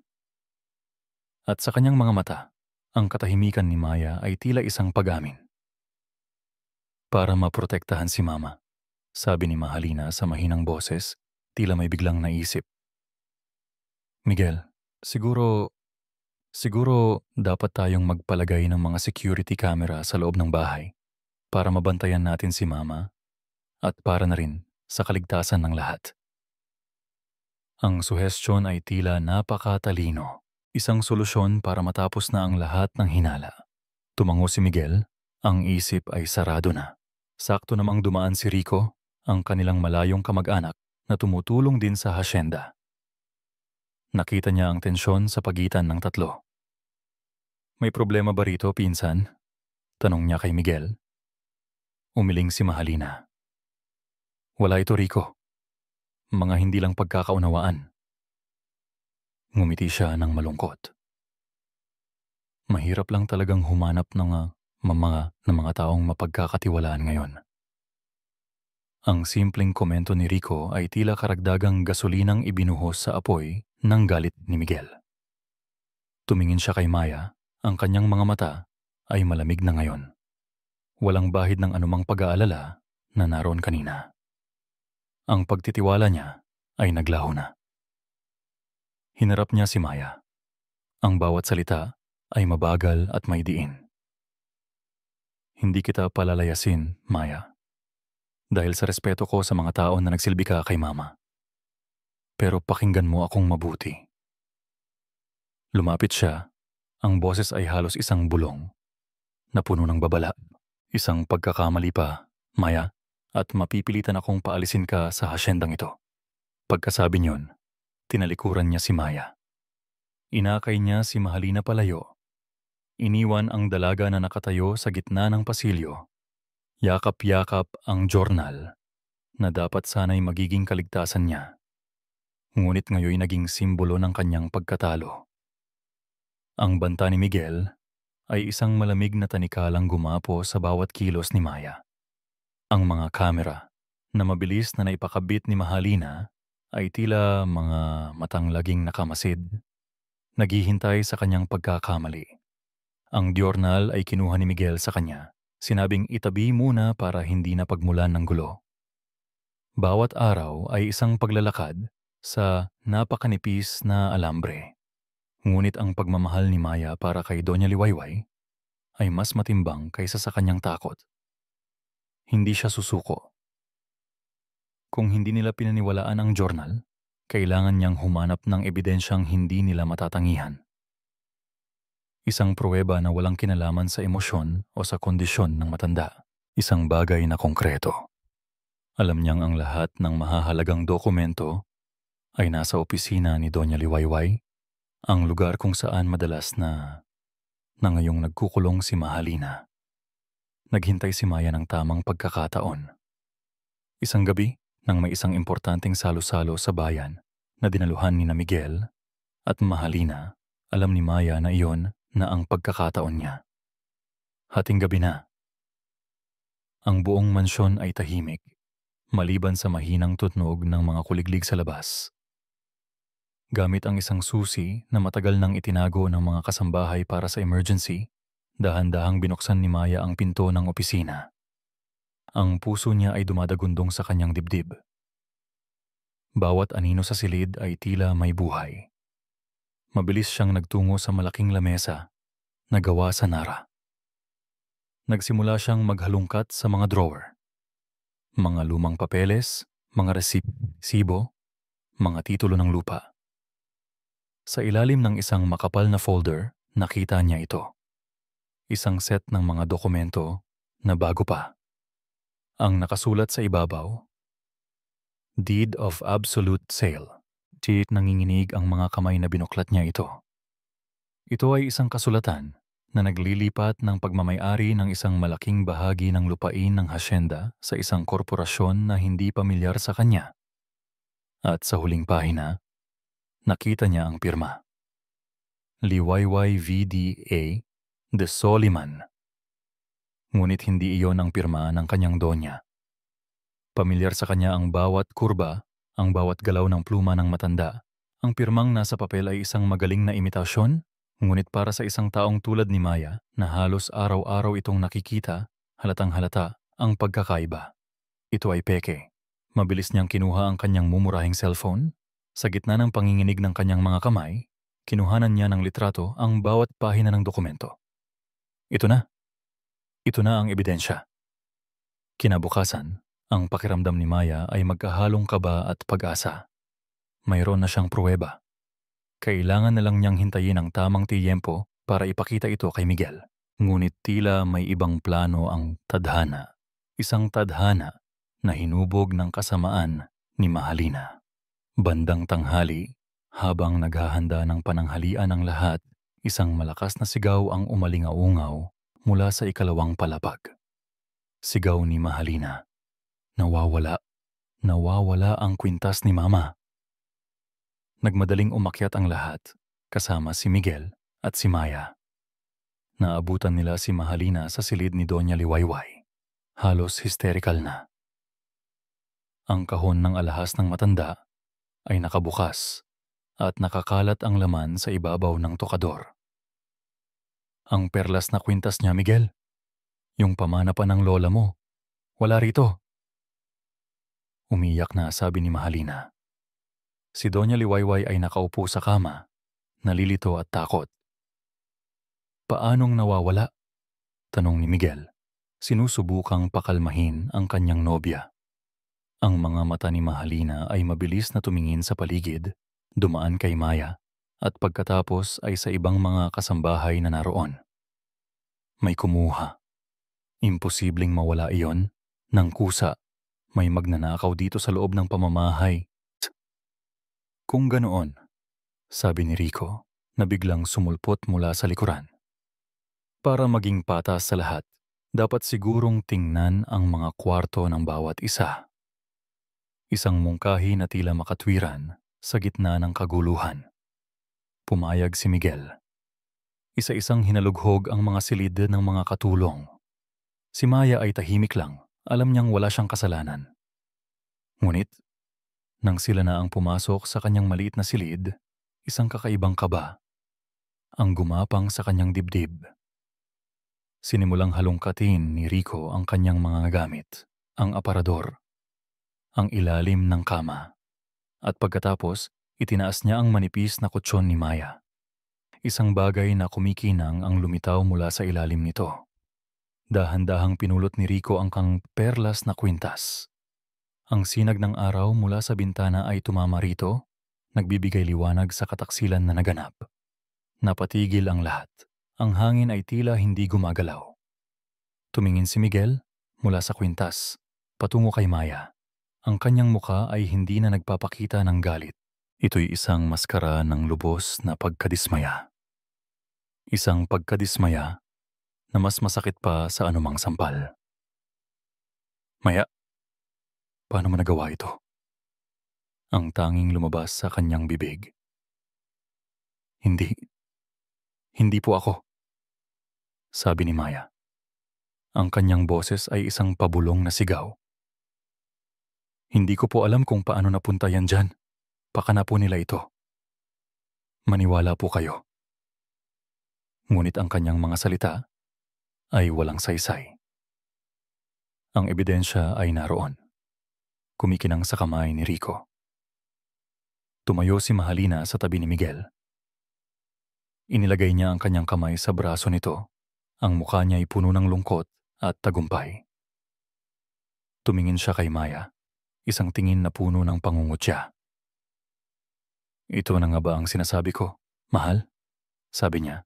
At sa kanyang mga mata, ang katahimikan ni Maya ay tila isang pag-amin. Para maprotektahan si Mama, sabi ni Mahalina sa mahinang boses, tila may biglang naisip. Miguel, siguro dapat tayong magpalagay ng mga security camera sa loob ng bahay para mabantayan natin si Mama at para na rin sa kaligtasan ng lahat. Ang suhestyon ay tila napakatalino, isang solusyon para matapos na ang lahat ng hinala. Tumango si Miguel, ang isip ay sarado na. Sakto namang dumaan si Rico, ang kanilang malayong kamag-anak na tumutulong din sa hasyenda. Nakita niya ang tensyon sa pagitan ng tatlo. May problema ba rito, pinsan? Tanong niya kay Miguel. Umiling si Mahalina. Wala ito, Rico. Mga hindi lang pagkakaunawaan. Ngumiti siya ng malungkot. Mahirap lang talagang humanap ng mga taong mapagkakatiwalaan ngayon. Ang simpleng komento ni Rico ay tila karagdagang gasolinang ibinuhos sa apoy ng galit ni Miguel. Tumingin siya kay Maya, ang kanyang mga mata ay malamig na ngayon. Walang bahid ng anumang pag-aalala na naroon kanina. Ang pagtitiwala niya ay naglaho na. Hinarap niya si Maya. Ang bawat salita ay mabagal at may diin. Hindi kita palalayasin, Maya. Dahil sa respeto ko sa mga tao na nagsilbi ka kay Mama. Pero pakinggan mo akong mabuti. Lumapit siya, ang boses ay halos isang bulong, na puno ng babala. Isang pagkakamali pa, Maya, at mapipilitan akong paalisin ka sa hasyendang ito. Pagkasabi niyon, tinalikuran niya si Maya. Inakay niya si Mahalina palayo. Iniwan ang dalaga na nakatayo sa gitna ng pasilyo. Yakap-yakap ang journal na dapat sana'y magiging kaligtasan niya, ngunit ngayon naging simbolo ng kanyang pagkatalo. Ang banta ni Miguel ay isang malamig na tanikalang gumapo sa bawat kilos ni Maya. Ang mga kamera na mabilis na naipakabit ni Mahalina ay tila mga matang laging nakamasid, naghihintay sa kanyang pagkakamali. Ang diyornal ay kinuha ni Miguel sa kanya, sinabing itabi muna para hindi na pagmulan ng gulo. Bawat araw ay isang paglalakad sa napakanipis na alambre. Ngunit ang pagmamahal ni Maya para kay Doña Liwayway ay mas matimbang kaysa sa kanyang takot. Hindi siya susuko. Kung hindi nila pinaniwalaan ang journal, kailangan niyang humanap ng ebidensyang hindi nila matatangihan. Isang pruweba na walang kinalaman sa emosyon o sa kondisyon ng matanda. Isang bagay na konkreto. Alam niyang ang lahat ng mahahalagang dokumento ay nasa opisina ni Doña Liwayway, ang lugar kung saan madalas na ngayong nagkukulong si Mahalina. Naghintay si Maya ng tamang pagkakataon. Isang gabi, nang may isang importanteng salo-salo sa bayan na dinaluhan ni na Miguel at Mahalina, alam ni Maya na iyon na ang pagkakataon niya. Hating gabi na. Ang buong mansyon ay tahimik, maliban sa mahinang tunog ng mga kuliglig sa labas. Gamit ang isang susi na matagal nang itinago ng mga kasambahay para sa emergency, dahan-dahang binuksan ni Maya ang pinto ng opisina. Ang puso niya ay dumadagundong sa kanyang dibdib. Bawat anino sa silid ay tila may buhay. Mabilis siyang nagtungo sa malaking lamesa na gawa sa nara. Nagsimula siyang maghalungkat sa mga drawer. Mga lumang papeles, mga resibo, mga titulo ng lupa. Sa ilalim ng isang makapal na folder, nakita niya ito. Isang set ng mga dokumento na bago pa. Ang nakasulat sa ibabaw, Deed of Absolute Sale. Nanginginig ang mga kamay na binuklat niya ito. Ito ay isang kasulatan na naglilipat ng pagmamay-ari ng isang malaking bahagi ng lupain ng hasyenda sa isang korporasyon na hindi pamilyar sa kanya. At sa huling pahina, nakita niya ang pirma. Liwayway VDA de Soliman. Ngunit hindi iyon ang pirma ng kanyang donya. Pamilyar sa kanya ang bawat kurba, ang bawat galaw ng pluma ng matanda. Ang pirmang nasa papel ay isang magaling na imitasyon, ngunit para sa isang taong tulad ni Maya na halos araw-araw itong nakikita, halatang-halata ang pagkakaiba. Ito ay peke. Mabilis niyang kinuha ang kanyang mumurahing cellphone. Sa gitna ng panginginig ng kanyang mga kamay, kinuhanan niya ng litrato ang bawat pahina ng dokumento. Ito na. Ito na ang ebidensya. Kinabukasan, ang pakiramdam ni Maya ay magkahalong kaba at pag-asa. Mayroon na siyang pruweba. Kailangan na lang niyang hintayin ang tamang tiyempo para ipakita ito kay Miguel. Ngunit tila may ibang plano ang tadhana. Isang tadhana na hinubog ng kasamaan ni Mahalina. Bandang tanghali, habang naghahanda ng pananghalian ang lahat, isang malakas na sigaw ang umalingaungaw mula sa ikalawang palapag. Sigaw ni Mahalina. Nawawala. Nawawala ang kwintas ni Mama. Nagmadaling umakyat ang lahat, kasama si Miguel at si Maya. Naabutan nila si Mahalina sa silid ni Doña Liwayway. Halos hysterical na. Ang kahon ng alahas ng matanda ay nakabukas at nakakalat ang laman sa ibabaw ng tokador. Ang perlas na kwintas niya, Miguel. Yung pamana pa ng lola mo. Wala rito. Umiyak na sabi ni Mahalina. Si Doña Liwayway ay nakaupo sa kama, nalilito at takot. Paanong nawawala? Tanong ni Miguel. Sinusubukang pakalmahin ang kanyang nobya. Ang mga mata ni Mahalina ay mabilis na tumingin sa paligid, dumaan kay Maya, at pagkatapos ay sa ibang mga kasambahay na naroon. May kumuha. Imposibleng mawala iyon. Nang kusa, may magnanakaw dito sa loob ng pamamahay. Kung ganoon, sabi ni Rico, na biglang sumulpot mula sa likuran. Para maging patas sa lahat, dapat sigurong tingnan ang mga kwarto ng bawat isa. Isang mungkahi na tila makatwiran sa gitna ng kaguluhan. Pumayag si Miguel. Isa-isang hinalughog ang mga silid ng mga katulong. Si Maya ay tahimik lang, alam niyang wala siyang kasalanan. Ngunit, nang sila na ang pumasok sa kanyang maliit na silid, isang kakaibang kaba ang gumapang sa kanyang dibdib. Sinimulang halongkatin ni Rico ang kanyang mga gamit, ang aparador, ang ilalim ng kama, at pagkatapos, itinaas niya ang manipis na kutsyon ni Maya. Isang bagay na kumikinang ang lumitaw mula sa ilalim nito. Dahan-dahang pinulot ni Rico ang kang perlas na kwintas. Ang sinag ng araw mula sa bintana ay tumama rito, nagbibigay liwanag sa kataksilan na naganap. Napatigil ang lahat. Ang hangin ay tila hindi gumagalaw. Tumingin si Miguel mula sa kwintas, patungo kay Maya. Ang kanyang muka ay hindi na nagpapakita ng galit. Ito'y isang maskara ng lubos na pagkadismaya. Isang pagkadismaya na mas masakit pa sa anumang sampal. Maya, paano mo nagawa ito? Ang tanging lumabas sa kanyang bibig. Hindi po ako, sabi ni Maya. Ang kanyang boses ay isang pabulong na sigaw. Hindi ko po alam kung paano napunta yan dyan. Pakana po nila ito. Maniwala po kayo. Ngunit ang kanyang mga salita ay walang saysay. Ang ebidensya ay naroon. Kumikinang sa kamay ni Rico. Tumayo si Mahalina sa tabi ni Miguel. Inilagay niya ang kanyang kamay sa braso nito. Ang mukha niya ay puno ng lungkot at tagumpay. Tumingin siya kay Maya, isang tingin na puno ng pangungutya. Ito na nga ba ang sinasabi ko, mahal? Sabi niya.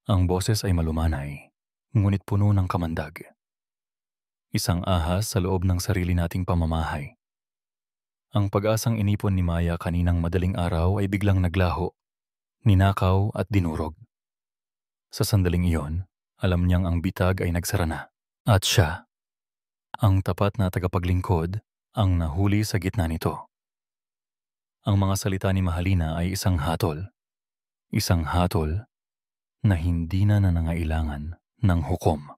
Ang boses ay malumanay, ngunit puno ng kamandag. Isang ahas sa loob ng sarili nating pamamahay. Ang pag-asang inipon ni Maya kaninang madaling araw ay biglang naglaho, ninakaw at dinurog. Sa sandaling iyon, alam niyang ang bitag ay nagsara na. At siya, ang tapat na tagapaglingkod, ang nahuli sa gitna nito. Ang mga salita ni Mahalina ay isang hatol. Isang hatol na hindi na nangangailangan ng hukom.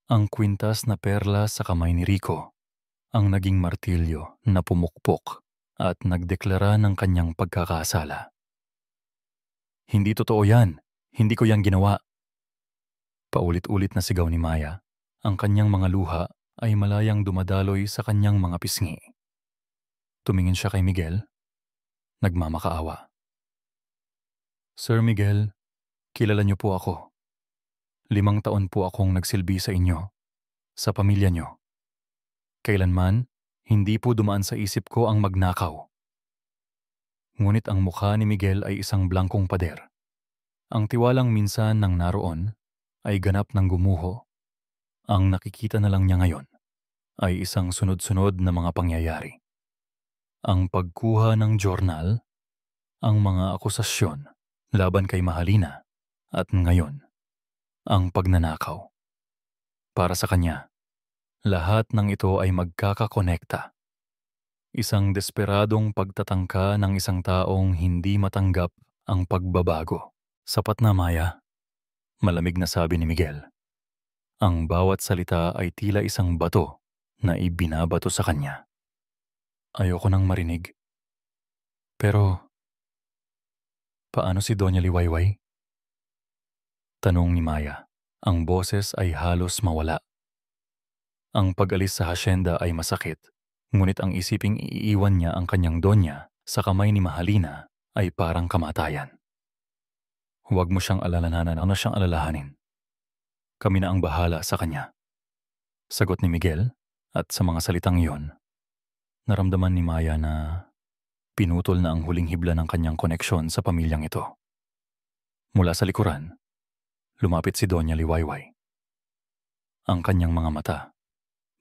Ang kwintas na perlas sa kamay ni Rico, ang naging martilyo na pumukpok at nagdeklara ng kanyang pagkakasala. Hindi totoo yan. Hindi ko yan ginawa. Paulit-ulit na sigaw ni Maya. Ang kanyang mga luha ay malayang dumadaloy sa kanyang mga pisngi. Tumingin siya kay Miguel. Nagmamakaawa. Sir Miguel, kilala niyo po ako. 5 taon po akong nagsilbi sa inyo, sa pamilya niyo. Kailanman, hindi po dumaan sa isip ko ang magnakaw. Ngunit ang mukha ni Miguel ay isang blankong pader. Ang tiwalang minsan nang naroon ay ganap ng gumuho. Ang nakikita na lang niya ngayon ay isang sunod-sunod na mga pangyayari. Ang pagkuha ng journal, ang mga akusasyon laban kay Mahalina, at ngayon, ang pagnanakaw. Para sa kanya, lahat ng ito ay magkakakonekta. Isang desperadong pagtatangka ng isang taong hindi matanggap ang pagbabago. Sapat na, Maya, malamig na sabi ni Miguel. Ang bawat salita ay tila isang bato na ibinabato sa kanya. Ayoko nang marinig. Pero, paano si Doña Liwayway? Tanong ni Maya. Ang boses ay halos mawala. Ang pag-alis sa hasyenda ay masakit, ngunit ang isiping iiwan niya ang kanyang donya sa kamay ni Mahalina ay parang kamatayan. Huwag mo siyang alalahanan, ano siyang alalahanin. Kami na ang bahala sa kanya. Sagot ni Miguel, at sa mga salitang iyon, naramdaman ni Maya na pinutol na ang huling hibla ng kanyang koneksyon sa pamilyang ito. Mula sa likuran, lumapit si Doña Liwayway. Ang kanyang mga mata,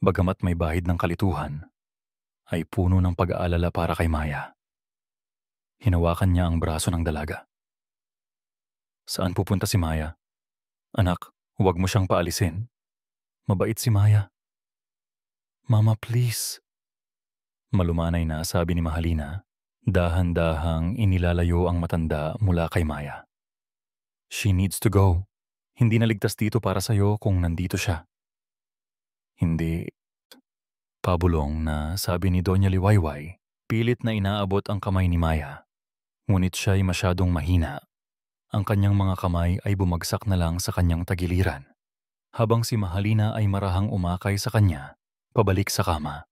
bagamat may bahid ng kalituhan, ay puno ng pag-aalala para kay Maya. Hinawakan niya ang braso ng dalaga. Saan pupunta si Maya? Anak, huwag mo siyang paalisin. Mabait si Maya. Mama, please. Malumanay na sabi ni Mahalina, dahan-dahang inilalayo ang matanda mula kay Maya. She needs to go. Hindi naligtas dito para sa'yo kung nandito siya. Hindi. Pabulong na sabi ni Doña Liwayway, pilit na inaabot ang kamay ni Maya. Ngunit siya'y masyadong mahina. Ang kanyang mga kamay ay bumagsak na lang sa kanyang tagiliran, habang si Mahalina ay marahang umakay sa kanya, pabalik sa kama.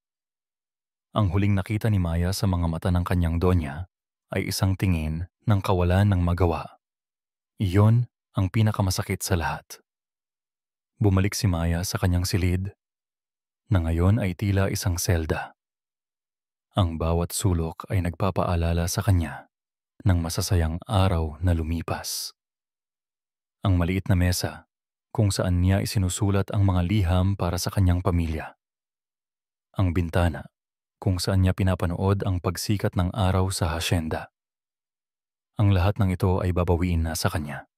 Ang huling nakita ni Maya sa mga mata ng kanyang donya ay isang tingin ng kawalan ng magawa. Iyon ang pinakamasakit sa lahat. Bumalik si Maya sa kanyang silid, na ngayon ay tila isang selda. Ang bawat sulok ay nagpapaalala sa kanya ng masasayang araw na lumipas. Ang maliit na mesa kung saan niya isinusulat ang mga liham para sa kanyang pamilya. Ang bintana kung saan niya pinapanood ang pagsikat ng araw sa hasyenda. Ang lahat ng ito ay babawiin na sa kanya.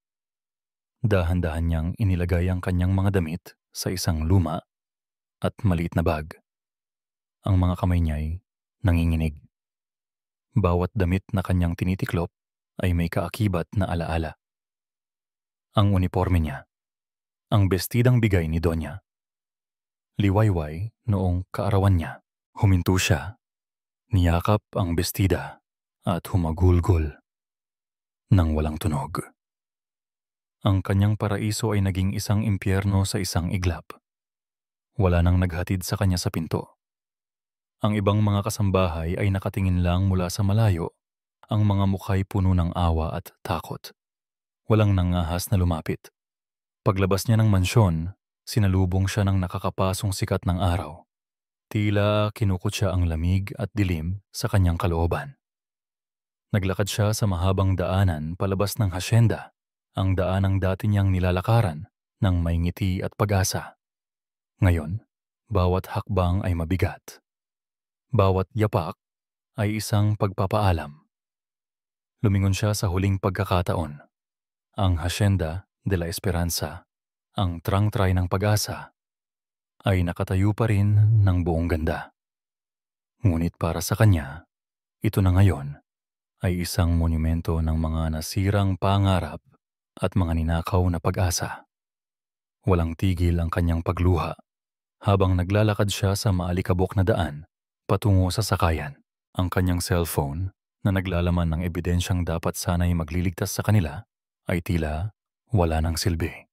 Dahan-dahan niyang inilagay ang kanyang mga damit sa isang luma at maliit na bag. Ang mga kamay niya'y nanginginig. Bawat damit na kanyang tinitiklop ay may kaakibat na alaala. Ang uniforme niya, ang bestidang bigay ni Donya. Liwayway noong kaarawan niya. Huminto siya, niyakap ang bestida at humagulgol nang walang tunog. Ang kanyang paraiso ay naging isang impyerno sa isang iglap. Wala nang naghatid sa kanya sa pinto. Ang ibang mga kasambahay ay nakatingin lang mula sa malayo, ang mga mukha'y puno ng awa at takot. Walang nangahas na lumapit. Paglabas niya ng mansyon, sinalubong siya ng nakakapasong sikat ng araw. Tila kinukot siya ang lamig at dilim sa kanyang kalooban. Naglakad siya sa mahabang daanan palabas ng hasyenda, ang daanang dati niyang nilalakaran ng may ngiti at pag-asa. Ngayon, bawat hakbang ay mabigat. Bawat yapak ay isang pagpapaalam. Lumingon siya sa huling pagkakataon. Ang Hacienda de la Esperanza, ang trangtray ng pag-asa, ay nakatayo pa rin ng buong ganda. Ngunit para sa kanya, ito na ngayon ay isang monumento ng mga nasirang pangarap at mga ninakaw na pag-asa. Walang tigil ang kanyang pagluha habang naglalakad siya sa maalikabok na daan patungo sa sakayan. Ang kanyang cellphone na naglalaman ng ebidensyang dapat sana'y magliligtas sa kanila ay tila wala ng silbi.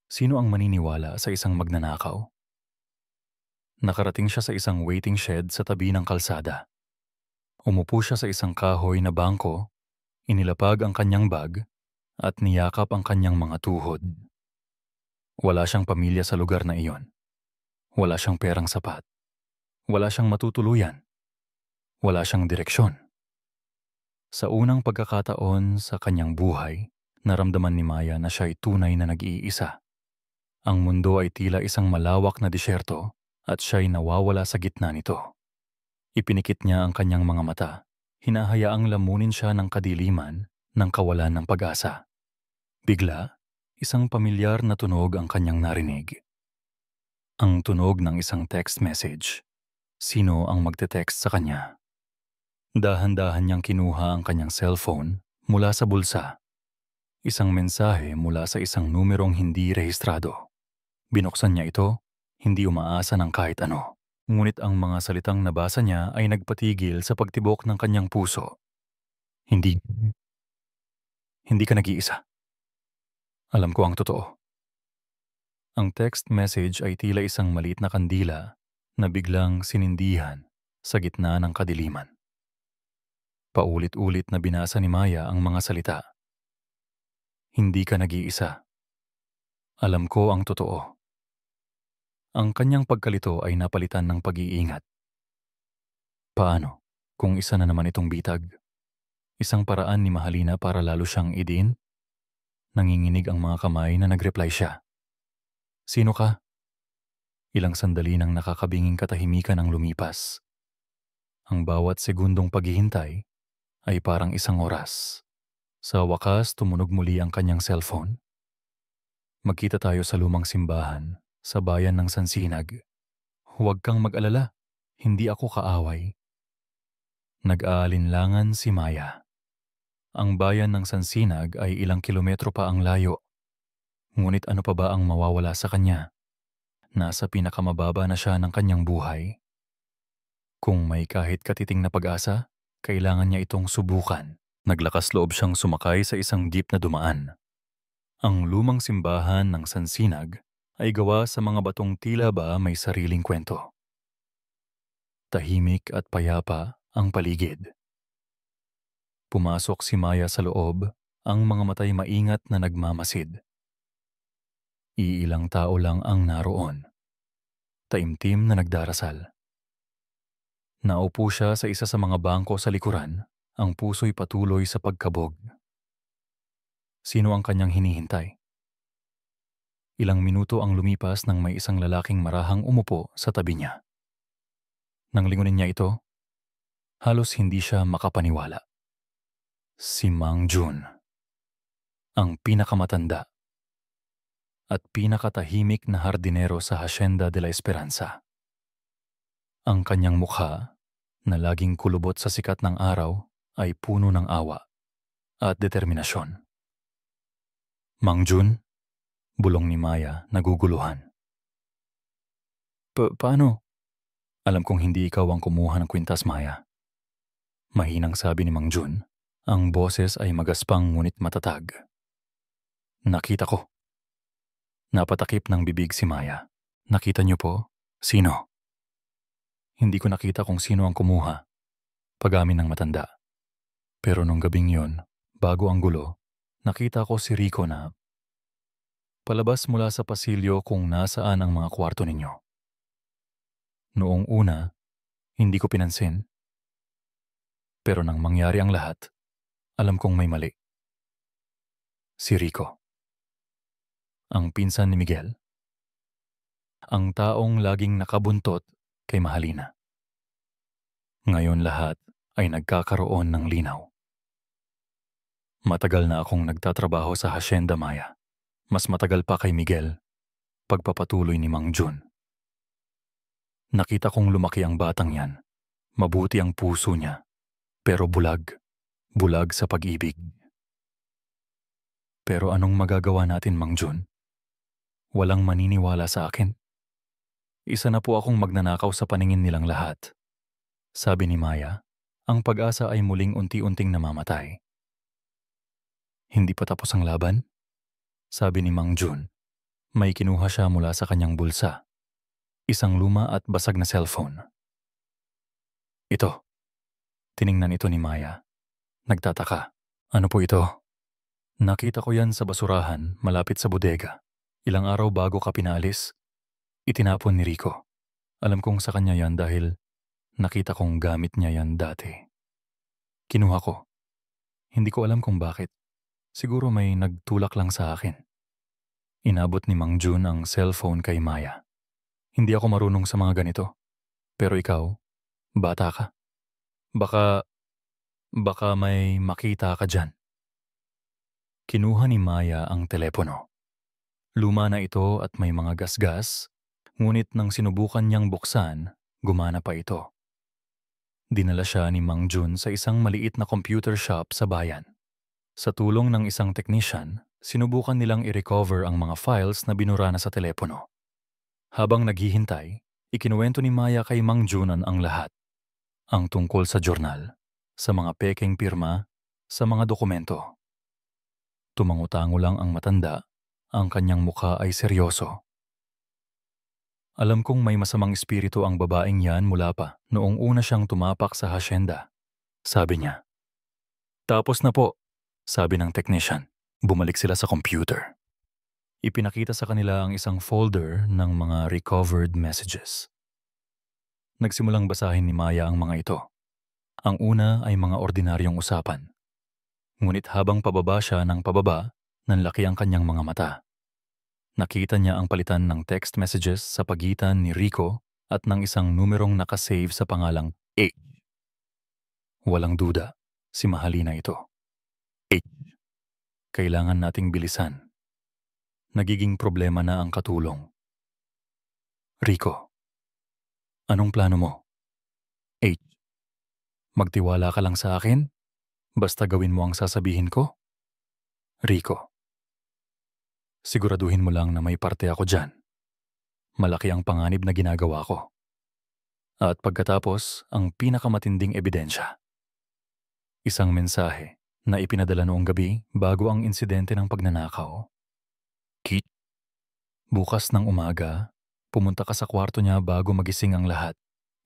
Sino ang maniniwala sa isang magnanakaw? Nakarating siya sa isang waiting shed sa tabi ng kalsada. Umupo siya sa isang kahoy na bangko, inilapag ang kanyang bag at niyakap ang kanyang mga tuhod. Wala siyang pamilya sa lugar na iyon. Wala siyang perang sapat. Wala siyang matutuluyan. Wala siyang direksyon. Sa unang pagkakataon sa kanyang buhay, naramdaman ni Maya na siya'y tunay na nag-iisa. Ang mundo ay tila isang malawak na disyerto at siya'y nawawala sa gitna nito. Ipinikit niya ang kanyang mga mata, hinahayaang lamunin siya ng kadiliman ng kawalan ng pag-asa. Bigla, isang pamilyar na tunog ang kanyang narinig. Ang tunog ng isang text message. Sino ang magte-text sa kanya? Dahan-dahan niyang kinuha ang kanyang cellphone mula sa bulsa. Isang mensahe mula sa isang numerong hindi rehistrado. Binuksan niya ito, hindi umaasa ng kahit ano. Ngunit ang mga salitang nabasa niya ay nagpatigil sa pagtibok ng kanyang puso. Hindi ka nag-iisa. Alam ko ang totoo. Ang text message ay tila isang maliit na kandila na biglang sinindihan sa gitna ng kadiliman. Paulit-ulit na binasa ni Maya ang mga salita. Hindi ka nag-iisa. Alam ko ang totoo. Ang kanyang pagkalito ay napalitan ng pag-iingat. Paano kung isa na naman itong bitag? Isang paraan ni Mahalina para lalo siyang idin? Nanginginig ang mga kamay na nag-reply siya. Sino ka? Ilang sandali nang nakakabinging katahimikan ang lumipas. Ang bawat segundong paghihintay ay parang isang oras. Sa wakas, tumunog muli ang kanyang cellphone. Magkita tayo sa lumang simbahan, sa bayan ng Sansinag. Huwag kang mag-alala. Hindi ako kaaway. Nag-aalinlangan si Maya. Ang bayan ng Sansinag ay ilang kilometro pa ang layo. Ngunit ano pa ba ang mawawala sa kanya? Nasa pinakamababa na siya ng kanyang buhay. Kung may kahit katiting na pag-asa, kailangan niya itong subukan. Naglakas loob siyang sumakay sa isang jeep na dumaan. Ang lumang simbahan ng Sansinag ay gawa sa mga batong tila ba may sariling kwento. Tahimik at payapa ang paligid. Pumasok si Maya sa loob, ang mga matay maingat na nagmamasid. Iilang tao lang ang naroon. Taimtim na nagdarasal. Naupo siya sa isa sa mga bangko sa likuran, ang puso'y patuloy sa pagkabog. Sino ang kanyang hinihintay? Ilang minuto ang lumipas nang may isang lalaking marahang umupo sa tabi niya. Nang lingunin niya ito, halos hindi siya makapaniwala. Si Mang Jun, ang pinakamatanda at pinakatahimik na hardinero sa Hacienda de la Esperanza. Ang kanyang mukha, na laging kulubot sa sikat ng araw, ay puno ng awa at determinasyon. Mang Jun, bulong ni Maya naguguluhan. Paano? Alam kong hindi ikaw ang kumuha ng kwintas, Maya. Mahinang sabi ni Mang Jun, ang boses ay magaspang ngunit matatag. Nakita ko. Napatakip ng bibig si Maya. Nakita niyo po? Sino? Hindi ko nakita kung sino ang kumuha. Pag-amin ng matanda. Pero nung gabing yon, bago ang gulo, nakita ko si Rico na palabas mula sa pasilyo kung nasaan ang mga kwarto ninyo. Noong una, hindi ko pinansin. Pero nang mangyari ang lahat, alam kong may mali. Si Rico. Ang pinsan ni Miguel. Ang taong laging nakabuntot kay Mahalina. Ngayon lahat ay nagkakaroon ng linaw. Matagal na akong nagtatrabaho sa Hacienda, Maya. Mas matagal pa kay Miguel, pagpapatuloy ni Mang Jun. Nakita kong lumaki ang batang yan. Mabuti ang puso niya, pero bulag sa pag-ibig. Pero anong magagawa natin, Mang Jun? Walang maniniwala sa akin. Isa na po akong magnanakaw sa paningin nilang lahat. Sabi ni Maya, ang pag-asa ay muling unti-unting namamatay. Hindi pa tapos ang laban? Sabi ni Mang Jun. May kinuha siya mula sa kanyang bulsa. Isang luma at basag na cellphone. Ito. Tiningnan ito ni Maya. Nagtataka. Ano po ito? Nakita ko yan sa basurahan malapit sa bodega. Ilang araw bago ka pinalis, itinapon ni Rico. Alam kong sa kanya yan dahil nakita kong gamit niya yan dati. Kinuha ko. Hindi ko alam kung bakit. Siguro may nagtulak lang sa akin. Inabot ni Mang Jun ang cellphone kay Maya. Hindi ako marunong sa mga ganito. Pero ikaw, bata ka. Baka may makita ka dyan. Kinuha ni Maya ang telepono. Luma na ito at may mga gasgas, ngunit nang sinubukan niyang buksan, gumana pa ito. Dinala siya ni Mang Jun sa isang maliit na computer shop sa bayan. Sa tulong ng isang technician, sinubukan nilang i-recover ang mga files na binura na sa telepono. Habang naghihintay, ikinuwento ni Maya kay Mang Junan ang lahat. Ang tungkol sa journal, sa mga pekeng pirma, sa mga dokumento. Tumangutango lang ang matanda, ang kanyang mukha ay seryoso. Alam kong may masamang espiritu ang babaeng yan mula pa noong una siyang tumapak sa hacienda. Sabi niya. Tapos na po, sabi ng technician. Bumalik sila sa computer. Ipinakita sa kanila ang isang folder ng mga recovered messages. Nagsimulang basahin ni Maya ang mga ito. Ang una ay mga ordinaryong usapan. Ngunit habang pababa siya ng pababa, nanlaki ang kanyang mga mata. Nakita niya ang palitan ng text messages sa pagitan ni Rico at ng isang numerong nakasave sa pangalang H. Walang duda, si Mahalina ito. H. Kailangan nating bilisan. Nagiging problema na ang katulong. Rico, anong plano mo? H. Magtiwala ka lang sa akin? Basta gawin mo ang sasabihin ko? Rico. Siguraduhin mo lang na may parte ako dyan. Malaki ang panganib na ginagawa ko. At pagkatapos, ang pinakamatinding ebidensya. Isang mensahe na ipinadala noong gabi bago ang insidente ng pagnanakaw. Kit, bukas ng umaga, pumunta ka sa kwarto niya bago magising ang lahat.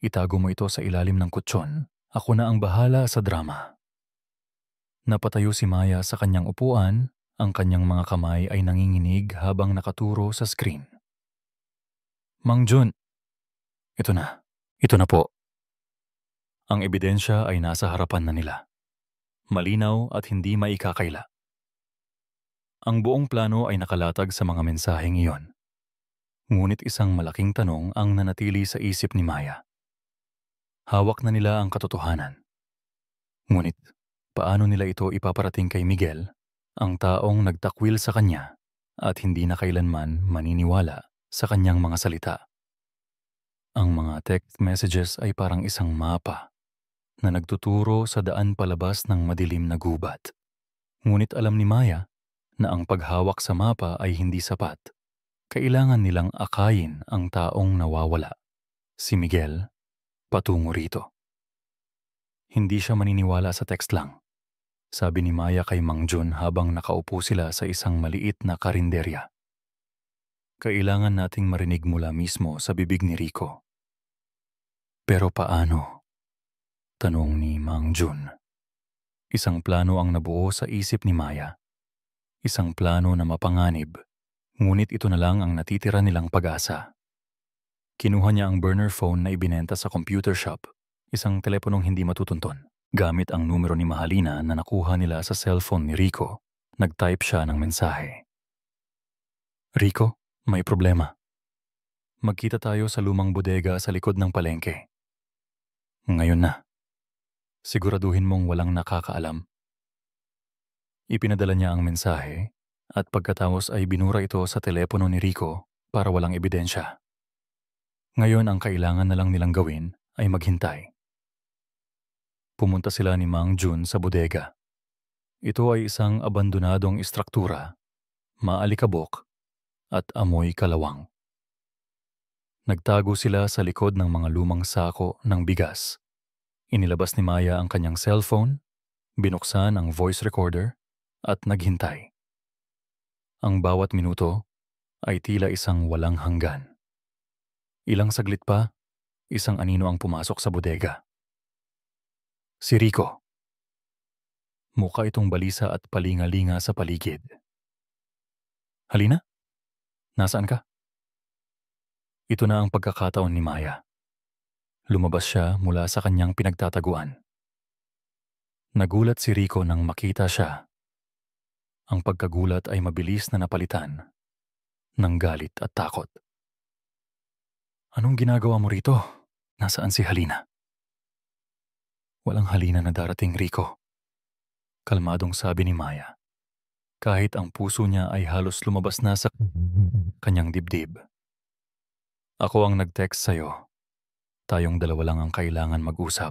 Itago mo ito sa ilalim ng kutsyon. Ako na ang bahala sa drama. Napatayo si Maya sa kanyang upuan, ang kanyang mga kamay ay nanginginig habang nakaturo sa screen. Mang Jun, ito na. Ito na po. Ang ebidensya ay nasa harapan na nila. Malinaw at hindi maikakaila. Ang buong plano ay nakalatag sa mga mensaheng iyon. Ngunit isang malaking tanong ang nanatili sa isip ni Maya. Hawak na nila ang katotohanan. Ngunit, paano nila ito ipaparating kay Miguel, ang taong nagtakwil sa kanya at hindi na kailanman maniniwala sa kanyang mga salita? Ang mga text messages ay parang isang mapa na nagtuturo sa daan palabas ng madilim na gubat. Ngunit alam ni Maya na ang paghawak sa mapa ay hindi sapat. Kailangan nilang akayin ang taong nawawala, si Miguel, patungo rito. Hindi siya maniniwala sa text lang, sabi ni Maya kay Mang Jun habang nakaupo sila sa isang maliit na karinderya. Kailangan nating marinig mula mismo sa bibig ni Rico. Pero paano? Tanong ni Mang Jun. Isang plano ang nabuo sa isip ni Maya. Isang plano na mapanganib, ngunit ito na lang ang natitira nilang pag-asa. Kinuha niya ang burner phone na ibinenta sa computer shop, isang teleponong hindi matutunton. Gamit ang numero ni Mahalina na nakuha nila sa cellphone ni Rico, nag-type siya ng mensahe. Rico, may problema. Magkita tayo sa lumang bodega sa likod ng palengke. Ngayon na. Siguraduhin mong walang nakakaalam. Ipinadala niya ang mensahe at pagkatapos ay binura ito sa telepono ni Rico para walang ebidensya. Ngayon ang kailangan na lang nilang gawin ay maghintay. Pumunta sila ni Mang Jun sa bodega. Ito ay isang abandonadong istruktura, maalikabok at amoy kalawang. Nagtago sila sa likod ng mga lumang sako ng bigas. Inilabas ni Maya ang kanyang cellphone, binuksan ang voice recorder at naghintay. Ang bawat minuto ay tila isang walang hanggan. Ilang saglit pa, isang anino ang pumasok sa bodega. Si Rico. Mukha itong balisa at palingalinga sa paligid. Halina? Nasaan ka? Ito na ang pagkakataon ni Maya. Lumabas siya mula sa kanyang pinagtataguan. Nagulat si Rico nang makita siya. Ang pagkagulat ay mabilis na napalitan ng galit at takot. Anong ginagawa mo rito? Nasaan si Halina? Walang Halina na darating, Rico. Kalmadong sabi ni Maya. Kahit ang puso niya ay halos lumabas na sa kanyang dibdib. Ako ang nag-text sa'yo. Tayong dalawa lang ang kailangan mag-usap.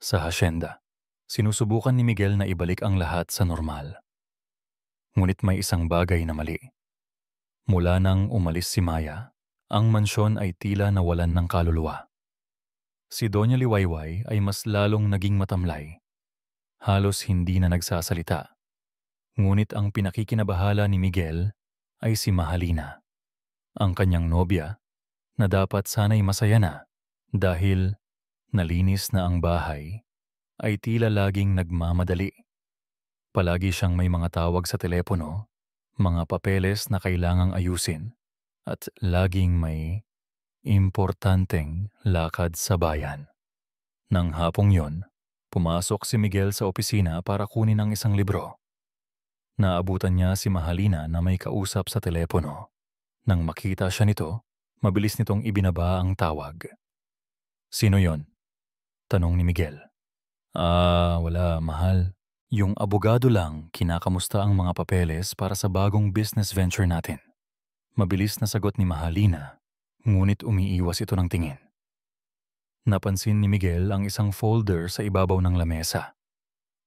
Sa hasyenda, sinusubukan ni Miguel na ibalik ang lahat sa normal. Ngunit may isang bagay na mali. Mula nang umalis si Maya, ang mansyon ay tila nawalan ng kaluluwa. Si Doña Liwayway ay mas lalong naging matamlay. Halos hindi na nagsasalita. Ngunit ang pinakikinabahala ni Miguel ay si Mahalina, ang kanyang nobya, na dapat sana'y masaya na dahil nalinis na ang bahay, ay tila laging nagmamadali. Palagi siyang may mga tawag sa telepono, mga papeles na kailangang ayusin, at laging may importanteng lakad sa bayan. Nang hapong yon, pumasok si Miguel sa opisina para kunin ang isang libro. Naabutan niya si Mahalina na may kausap sa telepono. Nang makita siya nito, mabilis nitong ibinaba ang tawag. Sino yon? Tanong ni Miguel. Wala, mahal. Yung abogado lang kinakamusta ang mga papeles para sa bagong business venture natin. Mabilis na sagot ni Mahalina, ngunit umiiwas ito ng tingin. Napansin ni Miguel ang isang folder sa ibabaw ng lamesa.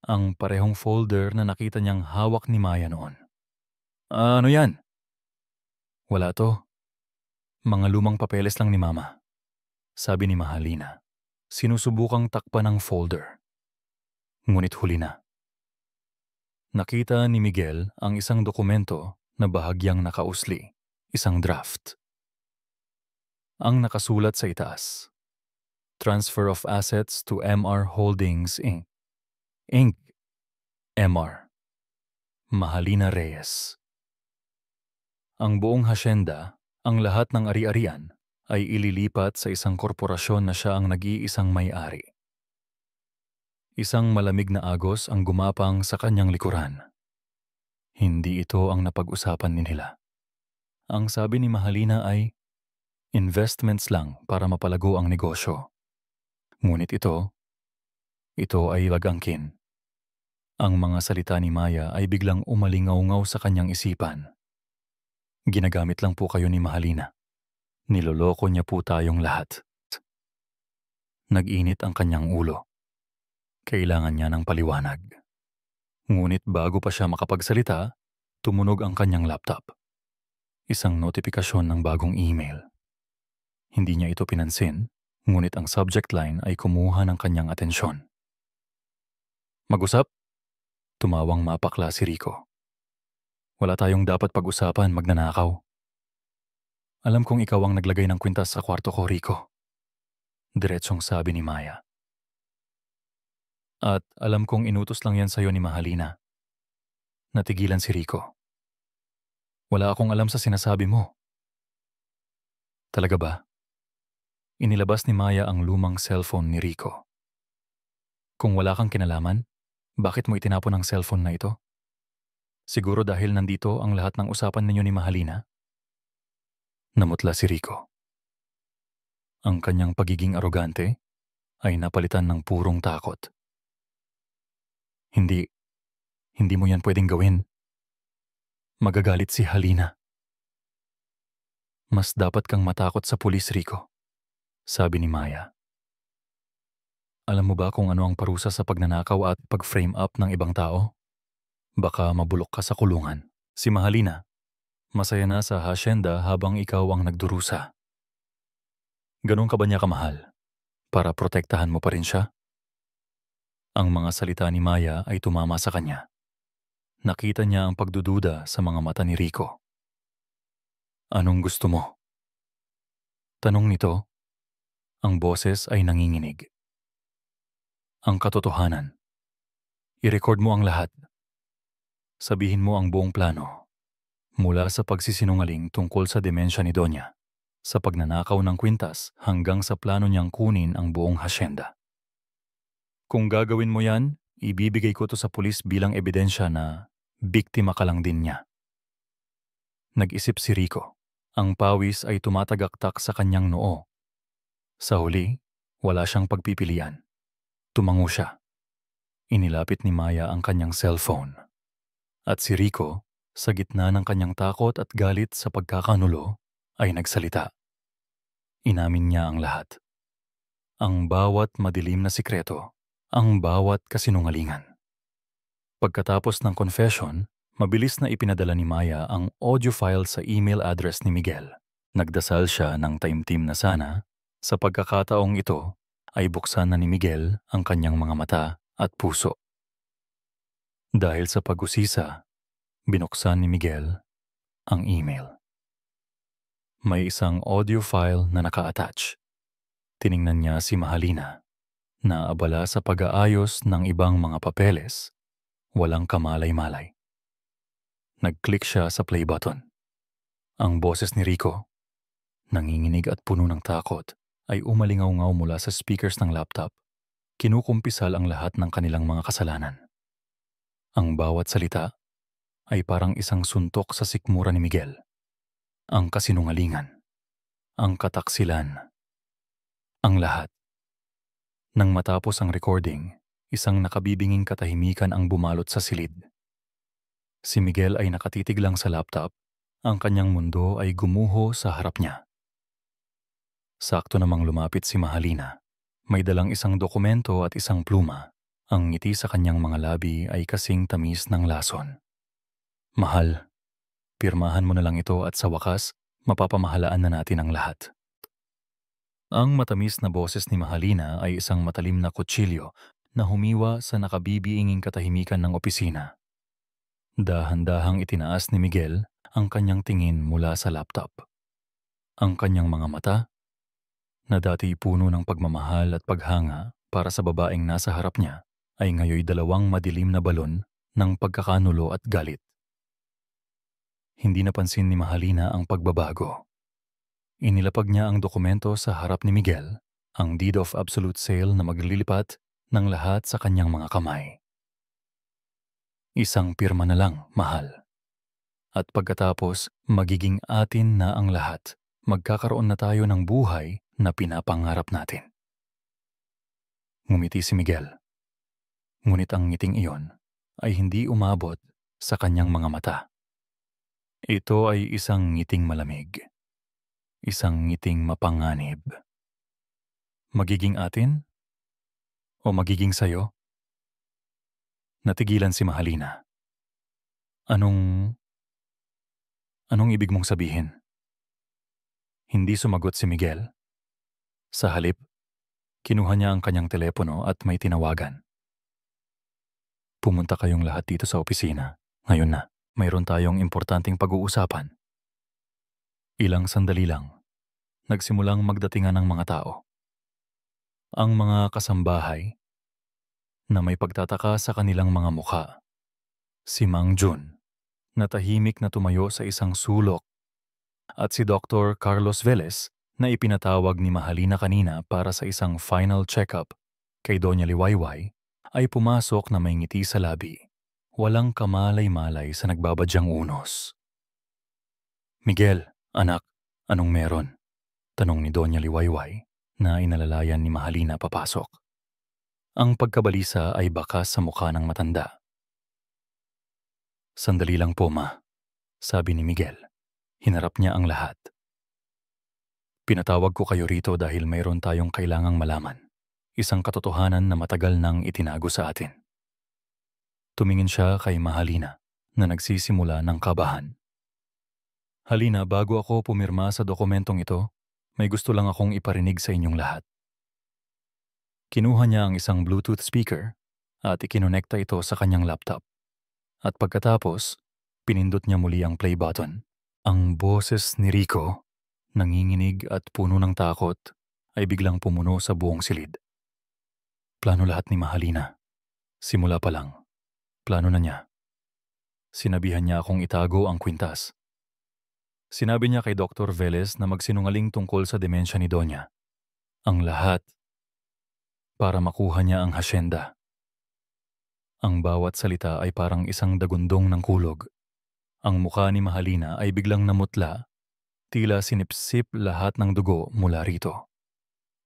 Ang parehong folder na nakita niyang hawak ni Maya noon. Ano yan? Wala to. Mga lumang papeles lang ni Mama. Sabi ni Mahalina. Sinusubukang takpan ng folder. Ngunit huli na. Nakita ni Miguel ang isang dokumento na bahagyang nakausli, isang draft. Ang nakasulat sa itaas. Transfer of assets to MR Holdings Inc. Inc. MR. Mahalina Reyes. Ang buong hasyenda, ang lahat ng ari-arian, ay ililipat sa isang korporasyon na siya ang nag-iisang may-ari. Isang malamig na agos ang gumapang sa kanyang likuran. Hindi ito ang napag-usapan nila. Ang sabi ni Mahalina ay, investments lang para mapalago ang negosyo. Ngunit ito ay wag-angkin. Ang mga salita ni Maya ay biglang umalingaw-ngaw sa kanyang isipan. Ginagamit lang po kayo ni Mahalina. Niloloko niya po tayong lahat. Nag-init ang kanyang ulo. Kailangan niya ng paliwanag. Ngunit bago pa siya makapagsalita, tumunog ang kanyang laptop. Isang notifikasyon ng bagong email. Hindi niya ito pinansin, ngunit ang subject line ay kumuha ng kanyang atensyon. Mag-usap? Tumawang mapakla si Rico. Wala tayong dapat pag-usapan, magnanakaw. Alam kong ikaw ang naglagay ng kwintas sa kwarto ko, Rico. Diretsong sabi ni Maya. At alam kong inutos lang yan sa'yo ni Mahalina. Natigilan si Rico. Wala akong alam sa sinasabi mo. Talaga ba? Inilabas ni Maya ang lumang cellphone ni Rico. Kung wala kang kinalaman, bakit mo itinapon ang cellphone na ito? Siguro dahil nandito ang lahat ng usapan ninyo ni Mahalina? Namutla si Rico. Ang kanyang pagiging arogante ay napalitan ng purong takot. Hindi mo yan pwedeng gawin. Magagalit si Halina. Mas dapat kang matakot sa pulis, Rico, sabi ni Maya. Alam mo ba kung ano ang parusa sa pagnanakaw at pag-frame up ng ibang tao? Baka mabulok ka sa kulungan. Si Mahalina, masaya na sa hasyenda habang ikaw ang nagdurusa. Ganun ka ba niya kamahal? Para protektahan mo pa rin siya? Ang mga salita ni Maya ay tumama sa kanya. Nakita niya ang pagdududa sa mga mata ni Rico. Anong gusto mo? Tanong nito. Ang boses ay nanginginig. Ang katotohanan. I-record mo ang lahat. Sabihin mo ang buong plano. Mula sa pagsisinungaling tungkol sa demensya ni Donya, sa pagnanakaw ng kwintas hanggang sa plano niyang kunin ang buong hasyenda. Kung gagawin mo yan, ibibigay ko to sa pulis bilang ebidensya na biktima ka lang din niya. Nag-isip si Rico. Ang pawis ay tumatagaktak sa kanyang noo. Sa huli, wala siyang pagpipilian. Tumango siya. Inilapit ni Maya ang kanyang cellphone. At si Rico, sa gitna ng kanyang takot at galit sa pagkakanulo, ay nagsalita. Inamin niya ang lahat. Ang bawat madilim na sikreto, ang bawat kasinungalingan. Pagkatapos ng confession, mabilis na ipinadala ni Maya ang audio file sa email address ni Miguel. Nagdasal siya ng taimtim na sana, sa pagkakataong ito ay buksan na ni Miguel ang kanyang mga mata at puso. Dahil sa pag-usisa, binuksan ni Miguel ang email. May isang audio file na naka-attach. Tiningnan niya si Mahalina, na abala sa pag-aayos ng ibang mga papeles, walang kamalay-malay. Nag-click siya sa play button. Ang boses ni Rico, nanginginig at puno ng takot, ay umalingaw-ngaw mula sa speakers ng laptop. Kinukumpisal ang lahat ng kanilang mga kasalanan. Ang bawat salita ay parang isang suntok sa sikmura ni Miguel. Ang kasinungalingan, ang kataksilan, ang lahat. Nang matapos ang recording, isang nakabibinging katahimikan ang bumalot sa silid. Si Miguel ay nakatitig lang sa laptop, ang kanyang mundo ay gumuho sa harap niya. Sakto namang lumapit si Mahalina May dalang isang dokumento at isang pluma. Ang ngiti sa kanyang mga labi ay kasing tamis ng lason. Mahal, pirmahan mo na lang ito at sa wakas, mapapamahalaan na natin ang lahat. Ang matamis na boses ni Mahalina ay isang matalim na kutsilyo na humiwa sa nakabibiinging katahimikan ng opisina. Dahan-dahang itinaas ni Miguel ang kanyang tingin mula sa laptop. Ang kanyang mga mata, na dati puno ng pagmamahal at paghanga para sa babaeng nasa harap niya, ay ngayoy dalawang madilim na balon ng pagkakanulo at galit. Hindi napansin ni Mahalina ang pagbabago. Inilapag niya ang dokumento sa harap ni Miguel, ang deed of absolute sale na maglilipat ng lahat sa kanyang mga kamay. Isang pirma na lang, mahal. At pagkatapos, magiging atin na ang lahat. Magkakaroon na tayo ng buhay na pinapangarap natin. Ngumiti si Miguel. Ngunit ang ngiting iyon ay hindi umabot sa kanyang mga mata. Ito ay isang ngiting malamig. Isang ngiting mapanganib. Magiging atin? O magiging sayo? Natigilan si Mahalina. Anong ibig mong sabihin? Hindi sumagot si Miguel. Sa halip, kinuha niya ang kanyang telepono at may tinawagan. Pumunta kayong lahat dito sa opisina. Ngayon na, mayroon tayong importanteng pag-uusapan. Ilang sandali lang, nagsimulang magdatingan ng mga tao. Ang mga kasambahay na may pagtataka sa kanilang mga mukha. Si Mang Jun, na tahimik na tumayo sa isang sulok, at si Dr. Carlos Velez na ipinatawag ni Mahalina kanina para sa isang final check-up kay Doña Liwayway, ay pumasok na may ngiti sa labi. Walang kamalay-malay sa nagbabadyang unos. Miguel, anak, anong meron? Tanong ni Doña Liwayway na inalalayan ni Mahalina papasok. Ang pagkabalisa ay bakas sa mukha ng matanda. Sandali lang po, ma, sabi ni Miguel. Hinarap niya ang lahat. Pinatawag ko kayo rito dahil mayroon tayong kailangang malaman. Isang katotohanan na matagal nang itinago sa atin. Tumingin siya kay Mahalina na nagsisimula ng kabahan. Halina, bago ako pumirma sa dokumentong ito, may gusto lang akong iparinig sa inyong lahat. Kinuha niya ang isang Bluetooth speaker at ikinonekta ito sa kanyang laptop. At pagkatapos, pinindot niya muli ang play button. Ang boses ni Rico, nanginginig at puno ng takot, ay biglang pumuno sa buong silid. Plano lahat ni Mahalina. Simula pa lang, plano na niya. Sinabihan niya akong itago ang kwintas. Sinabi niya kay Dr. Velez na magsinungaling tungkol sa demensya ni Donya. Ang lahat para makuha niya ang hasyenda. Ang bawat salita ay parang isang dagundong ng kulog. Ang mukha ni Mahalina ay biglang namutla, tila sinipsip lahat ng dugo mula rito.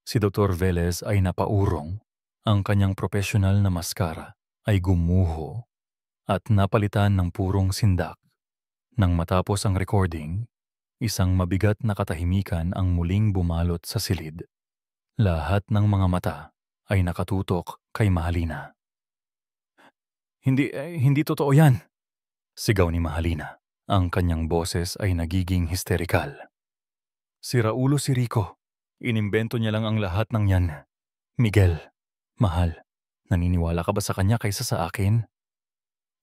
Si Dr. Velez ay napaurong, ang kanyang profesional na maskara ay gumuho at napalitan ng purong sindak. Nang matapos ang recording, isang mabigat na katahimikan ang muling bumalot sa silid. Lahat ng mga mata ay nakatutok kay Mahalina. Hindi totoo yan, sigaw ni Mahalina. Ang kanyang boses ay nagiging histerikal. Siraulo si Rico. Inimbento niya lang ang lahat ng yan. Miguel, mahal, naniniwala ka ba sa kanya kaysa sa akin?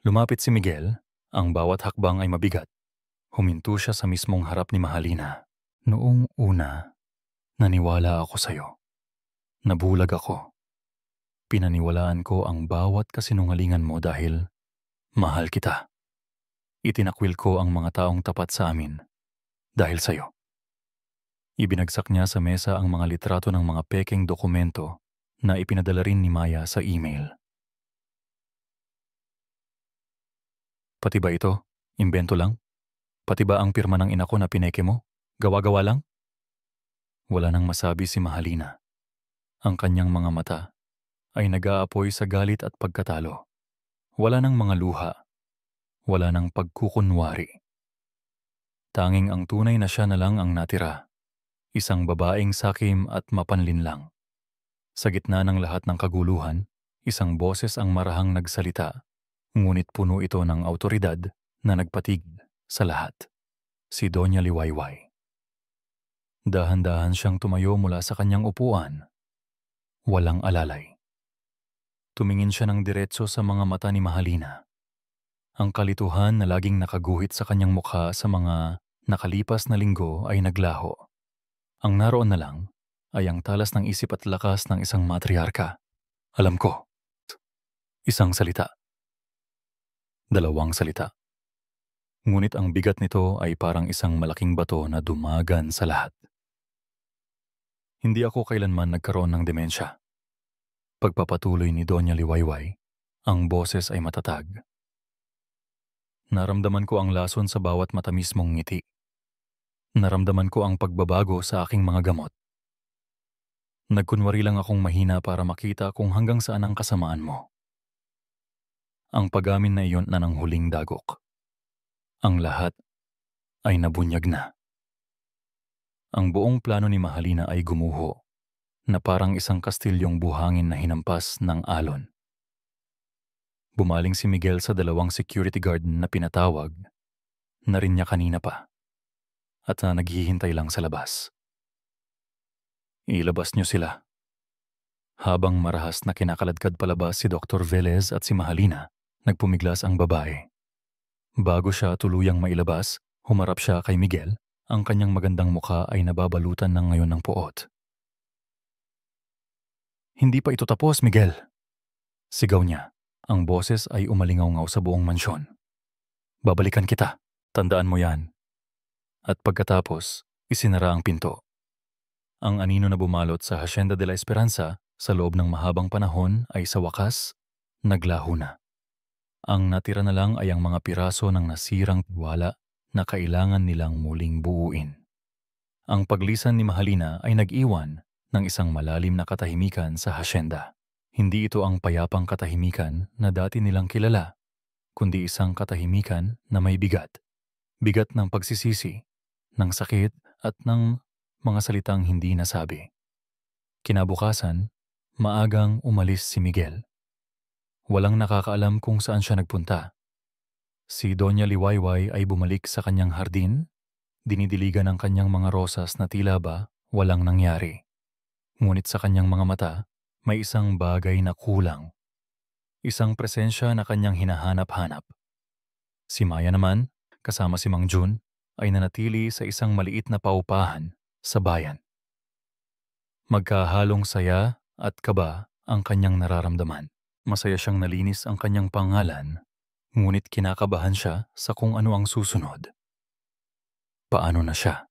Lumapit si Miguel, ang bawat hakbang ay mabigat. Huminto siya sa mismong harap ni Mahalina. Noong una, naniwala ako sa'yo. Nabulag ako. Pinaniwalaan ko ang bawat kasinungalingan mo dahil mahal kita. Itinakwil ko ang mga taong tapat sa amin dahil sa'yo. Ibinagsak niya sa mesa ang mga litrato ng mga pekeng dokumento na ipinadala rin ni Maya sa email. Pati ba ito? Imbento lang? Pati ba ang pirma ng ina ko na pineke mo? Gawa-gawa lang? Wala nang masabi si Mahalina. Ang kanyang mga mata ay nag-aapoy sa galit at pagkatalo. Wala nang mga luha. Wala nang pagkukunwari. Tanging ang tunay na siya na lang ang natira. Isang babaeng sakim at mapanlinlang. Sa gitna ng lahat ng kaguluhan, isang boses ang marahang nagsalita, ngunit puno ito ng awtoridad na nagpatigil sa lahat. Si Doña Liwayway. Dahan-dahan siyang tumayo mula sa kanyang upuan. Walang alalay. Tumingin siya ng diretso sa mga mata ni Mahalina. Ang kalituhan na laging nakaguhit sa kanyang mukha sa mga nakalipas na linggo ay naglaho. Ang naroon na lang ay ang talas ng isip at lakas ng isang matriarka. Alam ko. Isang salita. Dalawang salita. Ngunit ang bigat nito ay parang isang malaking bato na dumagan sa lahat. Hindi ako kailanman nagkaroon ng demensya. Pagpapatuloy ni Doña Liwayway, ang boses ay matatag. Naramdaman ko ang lason sa bawat matamis mong ngiti. Naramdaman ko ang pagbabago sa aking mga gamot. Nagkunwari lang akong mahina para makita kung hanggang saan ang kasamaan mo. Ang pag-amin na iyon na ng huling dagok. Ang lahat ay nabunyag na. Ang buong plano ni Mahalina ay gumuho, na parang isang kastilyong buhangin na hinampas ng alon. Bumaling si Miguel sa dalawang security guard na pinatawag, na rin niya kanina pa, at naghihintay lang sa labas. Ilabas niyo sila. Habang marahas na kinakaladkad palabas si Dr. Velez at si Mahalina, nagpumiglas ang babae. Bago siya tuluyang mailabas, humarap siya kay Miguel. Ang kanyang magandang mukha ay nababalutan ng ngayon ng puot. Hindi pa ito tapos, Miguel. Sigaw niya. Ang boses ay umalingaw-ngaw sa buong mansyon. Babalikan kita. Tandaan mo yan. At pagkatapos, isinara ang pinto. Ang anino na bumalot sa Hacienda de la Esperanza sa loob ng mahabang panahon ay sa wakas, naglaho na. Ang natira na lang ay ang mga piraso ng nasirang tiwala na kailangan nilang muling buuin. Ang paglisan ni Mahalina ay nag-iwan ng isang malalim na katahimikan sa hasyenda. Hindi ito ang payapang katahimikan na dati nilang kilala, kundi isang katahimikan na may bigat. Bigat ng pagsisisi, ng sakit at ng mga salitang hindi nasabi. Kinabukasan, maagang umalis si Miguel. Walang nakakaalam kung saan siya nagpunta. Si Doña Liwayway ay bumalik sa kanyang hardin, dinidiligan ang kanyang mga rosas na tila ba walang nangyari. Ngunit sa kanyang mga mata, may isang bagay na kulang. Isang presensya na kanyang hinahanap-hanap. Si Maya naman, kasama si Mang Jun, ay nanatili sa isang maliit na paupahan sa bayan. Magkahalong saya at kaba ang kanyang nararamdaman. Masaya siyang nalinis ang kanyang pangalan, ngunit kinakabahan siya sa kung ano ang susunod. Paano na siya?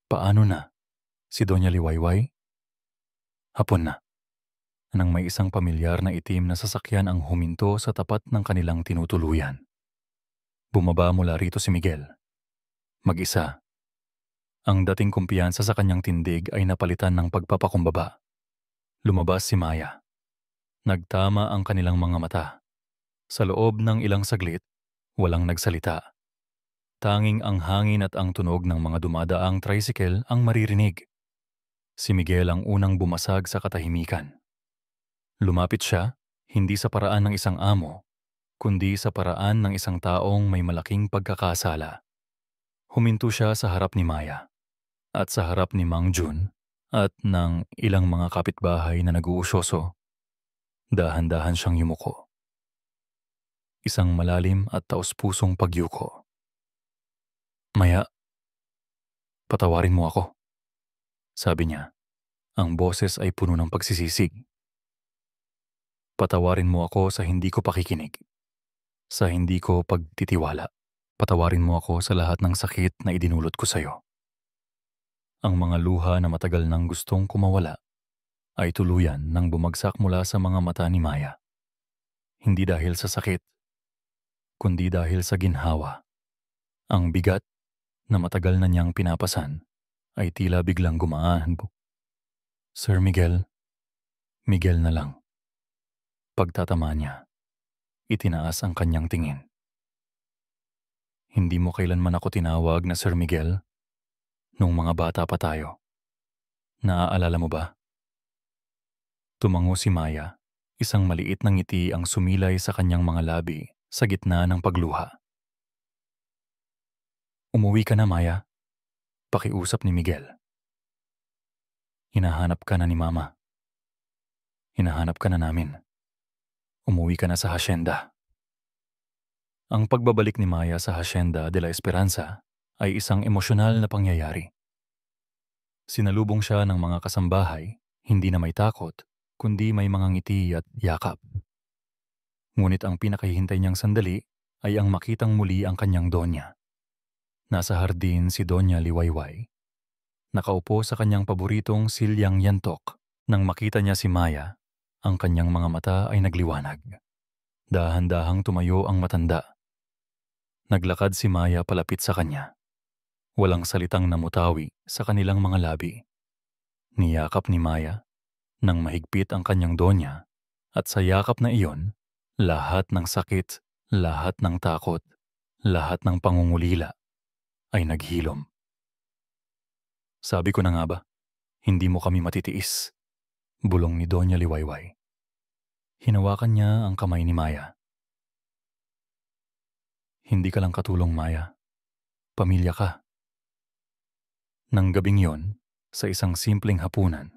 Paano na? Si Doña Liwayway? Hapon na. Nang may isang pamilyar na itim na sasakyan ang huminto sa tapat ng kanilang tinutuluyan. Bumaba mula rito si Miguel. Mag-isa. Ang dating kumpiyansa sa kanyang tindig ay napalitan ng pagpapakumbaba. Lumabas si Maya. Nagtama ang kanilang mga mata. Sa loob ng ilang saglit, walang nagsalita. Tanging ang hangin at ang tunog ng mga dumadaang tricycle ang maririnig. Si Miguel ang unang bumasag sa katahimikan. Lumapit siya, hindi sa paraan ng isang amo, kundi sa paraan ng isang taong may malaking pagkakasala. Huminto siya sa harap ni Maya, at sa harap ni Mang Jun, at ng ilang mga kapitbahay na nag-uusyoso. Dahan-dahan siyang yumuko. Isang malalim at taos-pusong pagyuko. Maya, patawarin mo ako. Sabi niya, ang boses ay puno ng pagsisisig. Patawarin mo ako sa hindi ko pakikinig. Sa hindi ko pagtitiwala. Patawarin mo ako sa lahat ng sakit na idinulot ko sa'yo. Ang mga luha na matagal nang gustong kumawala ay tuluyan nang bumagsak mula sa mga mata ni Maya. Hindi dahil sa sakit, kundi dahil sa ginhawa. Ang bigat na matagal na niyang pinapasan ay tila biglang gumaan. Sir Miguel, Miguel na lang. Pagtatama niya, itinaas ang kanyang tingin. Hindi mo kailanman ako tinawag na Sir Miguel – nung mga bata pa tayo. Naaalala mo ba? Tumango si Maya. Isang maliit na ngiti ang sumilay sa kanyang mga labi sa gitna ng pagluha. Umuwi ka na, Maya. Pakiusap ni Miguel. Hinahanap ka na ni Mama. Hinahanap ka na namin. Umuwi ka na sa hasyenda. Ang pagbabalik ni Maya sa Hacienda de la Esperanza ay isang emosyonal na pangyayari. Sinalubong siya ng mga kasambahay, hindi na may takot, kundi may mga ngiti at yakap. Ngunit ang pinakahihintay niyang sandali ay ang makitang muli ang kanyang donya. Nasa hardin si Donya Liwayway. Nakaupo sa kanyang paboritong silyang yantok. Nang makita niya si Maya, ang kanyang mga mata ay nagliwanag. Dahan-dahang tumayo ang matanda. Naglakad si Maya palapit sa kanya. Walang salitang namutawi sa kanilang mga labi. Niyakap ni Maya nang mahigpit ang kanyang donya at sa yakap na iyon, lahat ng sakit, lahat ng takot, lahat ng pangungulila ay naghilom. Sabi ko na nga ba, hindi mo kami matitiis, bulong ni Donya Liwayway. Hinawakan niya ang kamay ni Maya. Hindi ka lang katulong, Maya. Pamilya ka. Nang gabing yon, sa isang simpleng hapunan,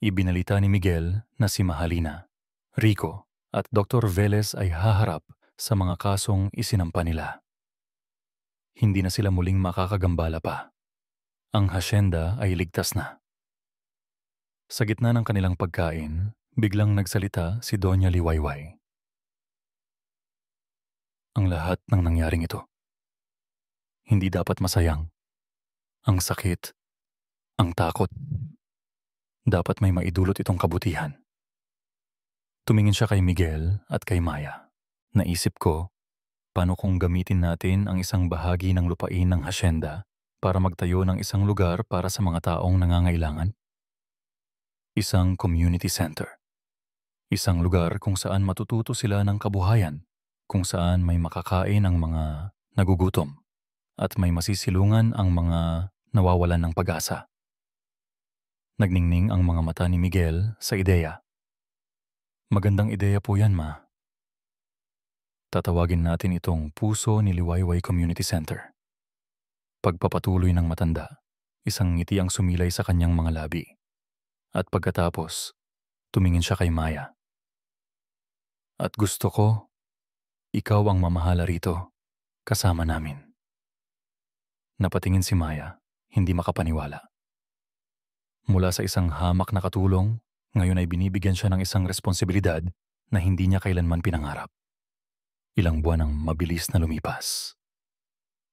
ibinalita ni Miguel na si Mahalina, Rico at Dr. Velez ay haharap sa mga kasong isinampa nila. Hindi na sila muling makakagambala pa. Ang hasyenda ay ligtas na. Sa gitna ng kanilang pagkain, biglang nagsalita si Donya Liwayway. Ang lahat ng nangyaring ito, hindi dapat masayang. Ang sakit, ang takot, dapat may maidulot itong kabutihan. Tumingin siya kay Miguel at kay Maya. Naisip ko, paano kung gamitin natin ang isang bahagi ng lupain ng hasyenda para magtayo ng isang lugar para sa mga taong nangangailangan? Isang community center. Isang lugar kung saan matututo sila ng kabuhayan, kung saan may makakain ang mga nagugutom at may masisilungan ang mga nawawalan ng pag-asa. Nagningning ang mga mata ni Miguel sa ideya. Magandang ideya po yan, Ma. Tatawagin natin itong Puso ni Liwayway Community Center. Pagpapatuloy ng matanda, isang ngiti ang sumilay sa kanyang mga labi. At pagkatapos, tumingin siya kay Maya. At gusto ko, ikaw ang mamahala rito, kasama namin. Napatingin si Maya, hindi makapaniwala. Mula sa isang hamak na katulong, ngayon ay binibigyan siya ng isang responsibilidad na hindi niya kailanman pinangarap. Ilang buwan ang mabilis na lumipas.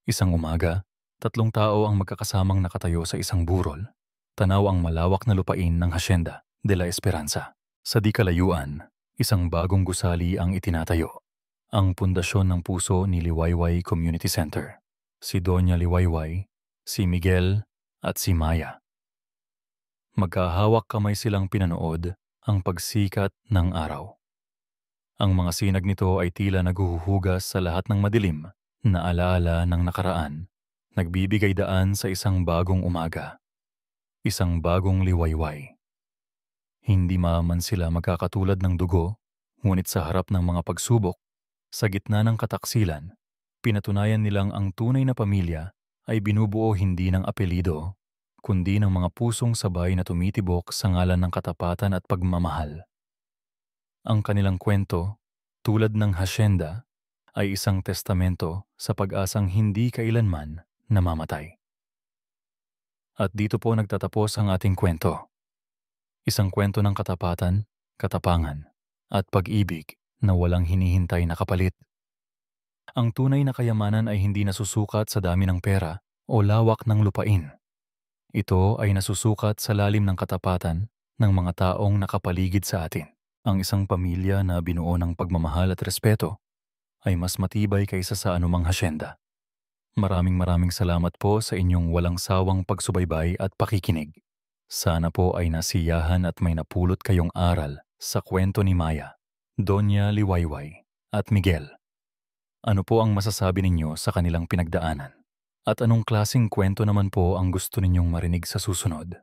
Isang umaga, 3 tao ang magkakasamang nakatayo sa isang burol. Tanaw ang malawak na lupain ng Hacienda de la Esperanza. Sa di kalayuan, isang bagong gusali ang itinatayo. Ang pundasyon ng puso ni Liwayway Community Center. Si Donya Liwayway, si Miguel at si Maya. Magkahawak kamay silang pinanood ang pagsikat ng araw. Ang mga sinag nito ay tila naghuhugas sa lahat ng madilim na alaala ng nakaraan, nagbibigay daan sa isang bagong umaga, isang bagong liwayway. Hindi man sila magkakatulad ng dugo, ngunit sa harap ng mga pagsubok, sa gitna ng kataksilan, pinatunayan nilang ang tunay na pamilya ay binubuo hindi ng apelido, kundi ng mga pusong sabay na tumitibok sa ngalan ng katapatan at pagmamahal. Ang kanilang kwento, tulad ng hasyenda, ay isang testamento sa pag-asang hindi kailanman namamatay. At dito po nagtatapos ang ating kwento. Isang kwento ng katapatan, katapangan, at pag-ibig na walang hinihintay na kapalit. Ang tunay na kayamanan ay hindi nasusukat sa dami ng pera o lawak ng lupain. Ito ay nasusukat sa lalim ng katapatan ng mga taong nakapaligid sa atin. Ang isang pamilya na binuo ng pagmamahal at respeto ay mas matibay kaysa sa anumang hasyenda. Maraming salamat po sa inyong walang sawang pagsubaybay at pakikinig. Sana po ay nasiyahan at may napulot kayong aral sa kwento ni Maya, Donya Liwayway at Miguel. Ano po ang masasabi ninyo sa kanilang pinagdaanan? At anong klaseng kwento naman po ang gusto ninyong marinig sa susunod?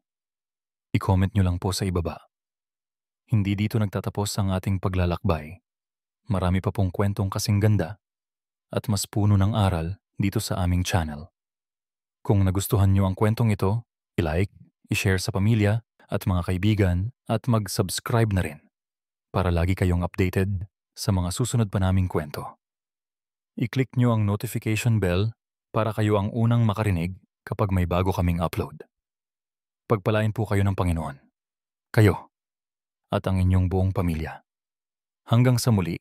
I-comment nyo lang po sa ibaba. Hindi dito nagtatapos ang ating paglalakbay. Marami pa pong kwentong kasing ganda at mas puno ng aral dito sa aming channel. Kung nagustuhan niyo ang kwentong ito, i-like, i-share sa pamilya at mga kaibigan at mag-subscribe na rin para lagi kayong updated sa mga susunod pa naming kwento. I-click nyo ang notification bell para kayo ang unang makarinig kapag may bago kaming upload. Pagpalain po kayo ng Panginoon, kayo at ang inyong buong pamilya. Hanggang sa muli.